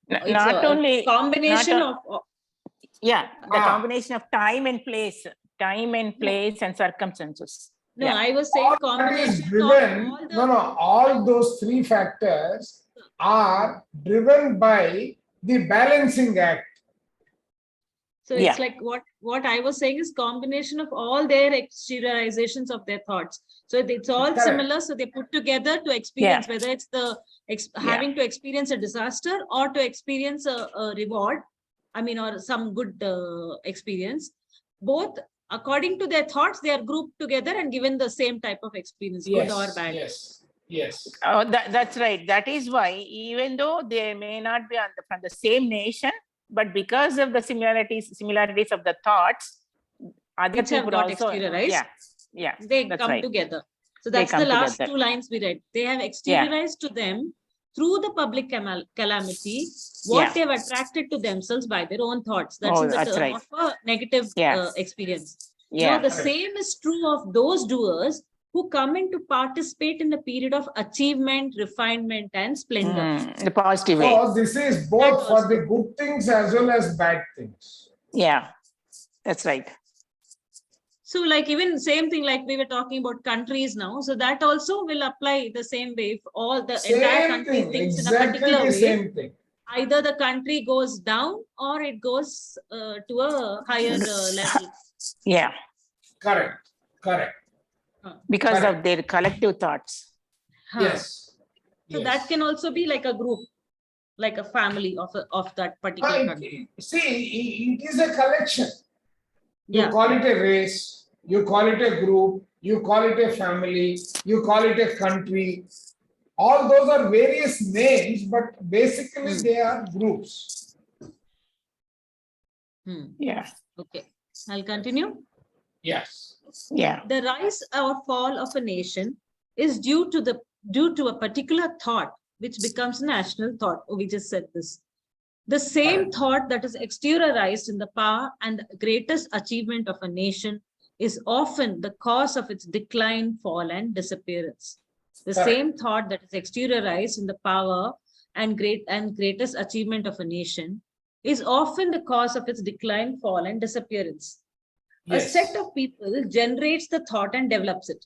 Speaker 2: It's
Speaker 3: Not
Speaker 2: a
Speaker 3: only
Speaker 2: combination
Speaker 3: not
Speaker 2: of
Speaker 3: yeah, the
Speaker 1: Ah.
Speaker 3: combination of time and place and circumstances.
Speaker 2: no,
Speaker 3: Yeah.
Speaker 2: I was saying
Speaker 1: All that is
Speaker 2: combination of
Speaker 1: driven,
Speaker 2: all the
Speaker 1: all those three factors are driven by the balancing act.
Speaker 2: So
Speaker 3: Yeah.
Speaker 2: it's like what I was saying is combination of all their exteriorizations of their thoughts. So it's all
Speaker 1: Correct.
Speaker 2: similar. So they put together to experience, whether it's the having to experience a disaster or to experience a reward, I mean, or some good experience. Both according to their thoughts, they are grouped together and given the same type of experience, good or bad.
Speaker 1: Yes.
Speaker 3: Oh, that's right. That is why, even though they may not be from the same nation, but because of the similarities of the thoughts, other
Speaker 2: Which have
Speaker 3: people
Speaker 2: got
Speaker 3: also,
Speaker 2: exteriorized.
Speaker 3: yeah,
Speaker 2: They
Speaker 3: that's
Speaker 2: come
Speaker 3: right.
Speaker 2: together. So
Speaker 3: They
Speaker 2: that's the
Speaker 3: come
Speaker 2: last
Speaker 3: together.
Speaker 2: 2 lines we read. They have exteriorized to them through the public calamity what they've attracted to themselves by their own thoughts. That's in the
Speaker 3: that's
Speaker 2: term
Speaker 3: right.
Speaker 2: of a negative experience.
Speaker 3: Yeah.
Speaker 2: Now, the same is true of those doers who come in to participate in a period of achievement, refinement, and splendor.
Speaker 3: The positive way.
Speaker 1: So this is both for the good things as well as bad things.
Speaker 3: Yeah, that's right.
Speaker 2: So like even same thing like we were talking about countries now. So that also will apply the same way. If all the entire country thinks in a particular way,
Speaker 1: same thing.
Speaker 2: either the country goes down or it goes to a higher level.
Speaker 3: Yeah.
Speaker 1: Correct.
Speaker 3: Because
Speaker 1: Correct.
Speaker 3: of their collective thoughts.
Speaker 1: Yes.
Speaker 2: So that can also be like a group, like a family of that particular country.
Speaker 1: See, it is a collection. You
Speaker 2: Yeah.
Speaker 1: call it a race, you call it a group, you call it a family, you call it a country. All those are various names, but basically they are groups.
Speaker 3: Yeah.
Speaker 2: Okay. I'll continue.
Speaker 1: Yes.
Speaker 3: Yeah.
Speaker 2: The rise or fall of a nation is due to a particular thought which becomes national thought. Oh, we just said this. The same thought that is exteriorized in the power and the greatest achievement of a nation is often the cause of its decline, fall, and disappearance. The same thought that is exteriorized in the power and greatest achievement of a nation is often the cause of its decline, fall, and disappearance.
Speaker 1: Yes.
Speaker 2: A set of people generates the thought and develops it.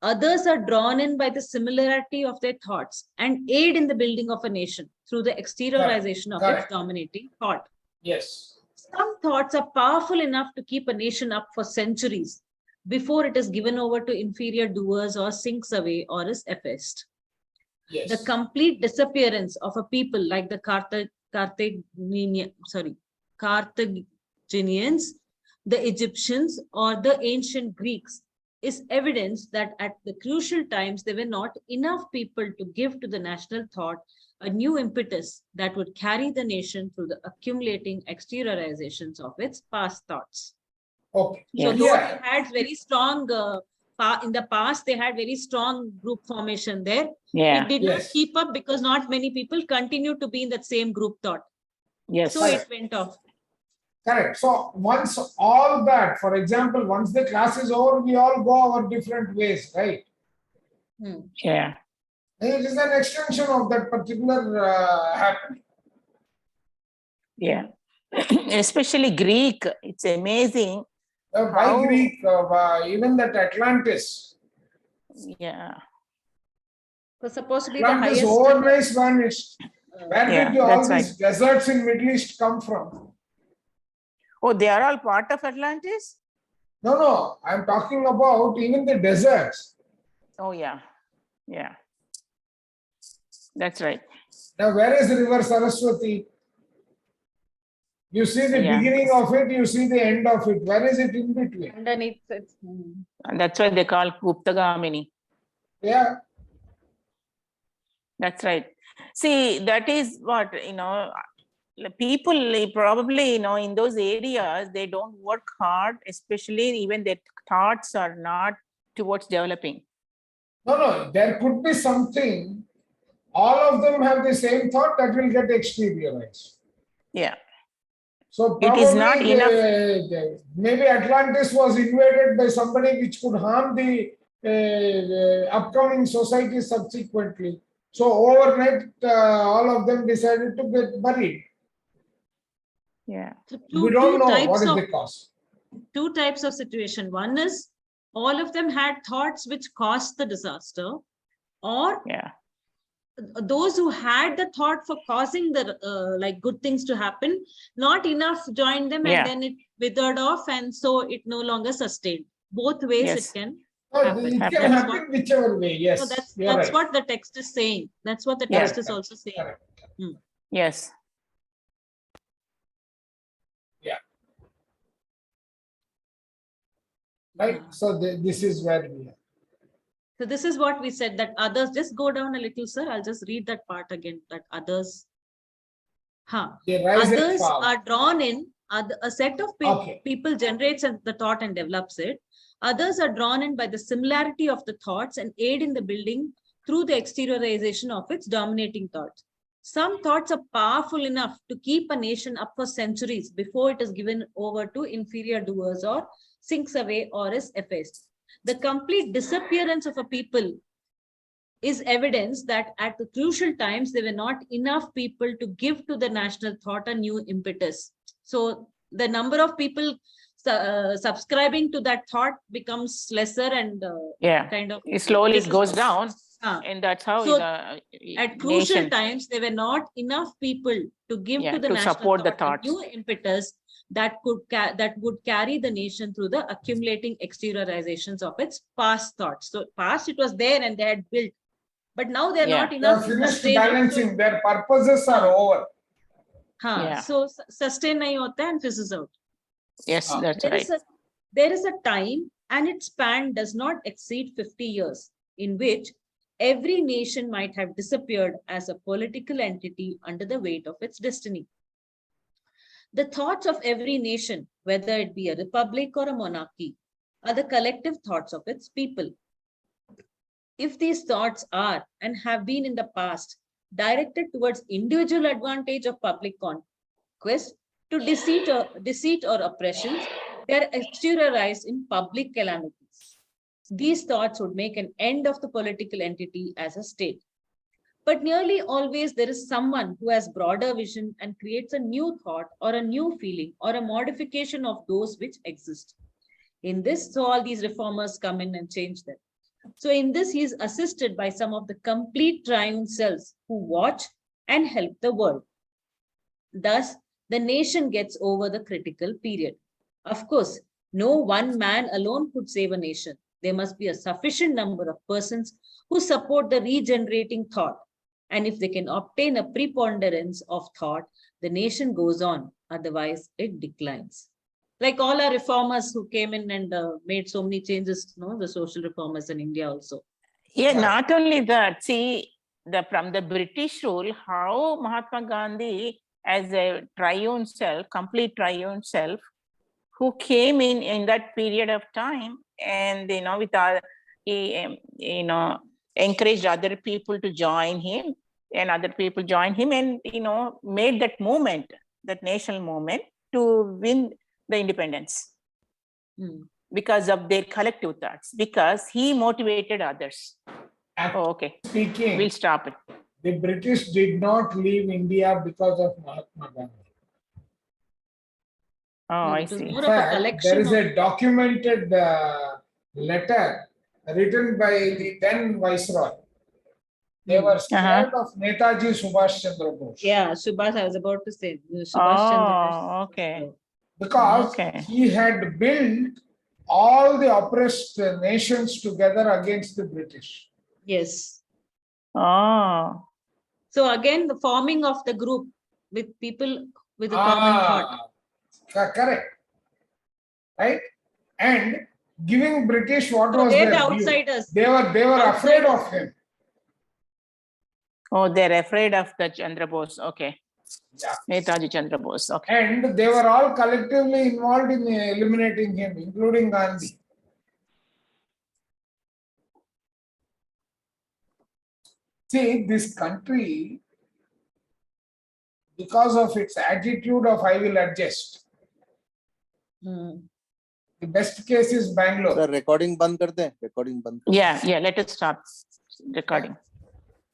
Speaker 2: Others are drawn in by the similarity of their thoughts and aid in the building of a nation through the exteriorization of its dominating thought.
Speaker 1: Yes.
Speaker 2: Some thoughts are powerful enough to keep a nation up for centuries before it is given over to inferior doers or sinks away or is effaced.
Speaker 1: Yes.
Speaker 2: The complete disappearance of a people like the Carthaginians, the Egyptians, or the ancient Greeks is evidence that at the crucial times there were not enough people to give to the national thought a new impetus that would carry the nation through the accumulating exteriorizations of its past thoughts.
Speaker 1: Okay.
Speaker 2: So though they had very strong, in the past, they had very strong group formation there.
Speaker 3: Yeah.
Speaker 2: It did not keep up because not many people continued to be in that same group thought.
Speaker 3: Yes.
Speaker 2: So it went off.
Speaker 1: Correct. So once all that, for example, once the class is over, we all go our different ways, right?
Speaker 3: Yeah.
Speaker 1: And it is an extension of that particular happening.
Speaker 3: Yeah. Especially Greek, it's amazing.
Speaker 1: Why
Speaker 3: How-
Speaker 1: Greek? Even that Atlantis.
Speaker 3: Yeah.
Speaker 2: Was supposed to be the
Speaker 1: Atlantis
Speaker 2: highest.
Speaker 1: overnight vanished. Where
Speaker 3: Yeah,
Speaker 1: did all
Speaker 3: that's
Speaker 1: these deserts in Middle East come from?
Speaker 3: Oh, they are all part of Atlantis?
Speaker 1: No, I'm talking about even the deserts.
Speaker 3: Oh, yeah. Yeah. That's right.
Speaker 1: Now, where is the river Saraswati? You see the
Speaker 3: Yeah.
Speaker 1: beginning of it, you see the end of it. Where is it in between?
Speaker 2: Underneath it.
Speaker 3: And that's why they call Guptagamini.
Speaker 1: Yeah,
Speaker 3: That's right. See, that is what, people probably, in those areas, they don't work hard, especially even their thoughts are not towards developing.
Speaker 1: no, there could be something. All of them have the same thought that will get exteriorized.
Speaker 3: Yeah.
Speaker 1: So
Speaker 3: It is not
Speaker 1: probably maybe Atlantis was invaded by somebody which could harm the upcoming society subsequently. So overnight, all of them decided to get buried.
Speaker 3: Yeah.
Speaker 2: So
Speaker 1: We don't know
Speaker 2: types
Speaker 1: what is
Speaker 2: of
Speaker 1: the cause.
Speaker 2: two types of situation. One is all of them had thoughts which caused the disaster, or
Speaker 3: Yeah.
Speaker 2: those who had the thought for causing the like good things to happen, not enough joined them,
Speaker 3: Yeah.
Speaker 2: and then it withered off, and so it no longer sustained. Both ways
Speaker 3: Yes.
Speaker 2: it can
Speaker 1: No,
Speaker 2: happen.
Speaker 1: it
Speaker 3: Happen.
Speaker 1: can
Speaker 2: That's
Speaker 1: happen whichever way. Yes,
Speaker 2: So that's
Speaker 1: you're right.
Speaker 2: what the text is saying. That's what the
Speaker 3: Yeah.
Speaker 2: text is also saying.
Speaker 1: Correct.
Speaker 3: Yes.
Speaker 1: Right. So this is where we are.
Speaker 2: So this is what we said, that others, just go down a little, sir. I'll just read that part again, that others.
Speaker 1: They rise and
Speaker 2: Others
Speaker 1: fall.
Speaker 2: are drawn in, a set of
Speaker 1: Okay.
Speaker 2: people generates the thought and develops it. Others are drawn in by the similarity of the thoughts and aid in the building through the exteriorization of its dominating thoughts. Some thoughts are powerful enough to keep a nation up for centuries before it is given over to inferior doers or sinks away or is effaced. The complete disappearance of a people is evidence that at the crucial times, there were not enough people to give to the national thought a new impetus. So the number of people subscribing to that thought becomes lesser and
Speaker 3: Yeah.
Speaker 2: kind of
Speaker 3: It slowly
Speaker 2: this is
Speaker 3: goes
Speaker 2: how-
Speaker 3: down,
Speaker 2: Ah.
Speaker 3: and that's how
Speaker 2: So,
Speaker 3: the
Speaker 2: At crucial
Speaker 3: nation.
Speaker 2: times, there were not enough people to give
Speaker 3: Yeah,
Speaker 2: to the
Speaker 3: to
Speaker 2: national
Speaker 3: support the
Speaker 2: thought a
Speaker 3: thoughts.
Speaker 2: new impetus that would carry the nation through the accumulating exteriorizations of its past thoughts. So past it was there and they had built, but now they're
Speaker 3: Yeah.
Speaker 2: not
Speaker 1: They
Speaker 2: enough
Speaker 1: are
Speaker 2: to
Speaker 1: finished
Speaker 2: sustain it.
Speaker 1: balancing. Their purposes are over.
Speaker 3: Yeah.
Speaker 2: So sustain nahi hota and fizzles out.
Speaker 3: Yes,
Speaker 1: Ah.
Speaker 3: that's
Speaker 2: There
Speaker 3: right.
Speaker 2: is a time, and its span does not exceed 50 years, in which every nation might have disappeared as a political entity under the weight of its destiny. The thoughts of every nation, whether it be a republic or a monarchy, are the collective thoughts of its people. If these thoughts are and have been in the past directed towards individual advantage of public conquest, to deceit or oppressions, they are exteriorized in public calamities. These thoughts would make an end of the political entity as a state. But nearly always there is someone who has broader vision and creates a new thought or a new feeling or a modification of those which exist. In this, so all these reformers come in and change them. So in this, he is assisted by some of the complete triune cells who watch and help the world. Thus, the nation gets over the critical period. Of course, no one man alone could save a nation. There must be a sufficient number of persons who support the regenerating thought. And if they can obtain a preponderance of thought, the nation goes on. Otherwise, it declines. Like all our reformers who came in and made so many changes, the social reformers in India also.
Speaker 3: Yeah,
Speaker 1: Right.
Speaker 3: not only that, see, from the British rule, how Mahatma Gandhi, as a triune self, complete triune self, who came in that period of time, and with he encouraged other people to join him, and other people joined him, and made that movement, that national movement. to win the independence
Speaker 2: Hmm.
Speaker 3: because of their collective thoughts, because he motivated others.
Speaker 1: Actually
Speaker 3: Oh, okay,
Speaker 1: speaking,
Speaker 3: we'll stop it.
Speaker 1: the British did not leave India because of Mahatma Gandhi.
Speaker 3: Oh,
Speaker 2: No,
Speaker 3: I
Speaker 2: it was
Speaker 3: see.
Speaker 2: more
Speaker 1: In
Speaker 2: of a
Speaker 1: fact, there
Speaker 2: collection
Speaker 1: is
Speaker 2: of.
Speaker 1: a documented letter written by the then Viceroy. They
Speaker 2: Hmm.
Speaker 1: were scared of Netaji Subhash Chandra Bose.
Speaker 2: Yeah, Subhash, I was about to say. Subhash Chandra Bose.
Speaker 3: Oh, okay.
Speaker 1: Because
Speaker 3: Okay.
Speaker 1: he had built all the oppressed nations together against the British.
Speaker 2: Yes.
Speaker 3: Oh,
Speaker 2: So again, the forming of the group with people with a common thought.
Speaker 1: Correct. Right? And giving British what
Speaker 2: So
Speaker 1: was
Speaker 2: they're the
Speaker 1: their view.
Speaker 2: outsiders.
Speaker 1: They were afraid
Speaker 2: Outsiders.
Speaker 1: of him.
Speaker 3: oh, they're afraid of the Chandra Bose. Okay.
Speaker 1: Yeah.
Speaker 3: Netaji Chandra Bose. Okay.
Speaker 1: And they were all collectively involved in eliminating him, including Gandhi. See, this country, because of its attitude of I will adjust,
Speaker 2: Hmm.
Speaker 1: the best case is Bangalore.
Speaker 5: Sir recording बंद कर दें recording बंद
Speaker 3: Yeah, let us stop recording.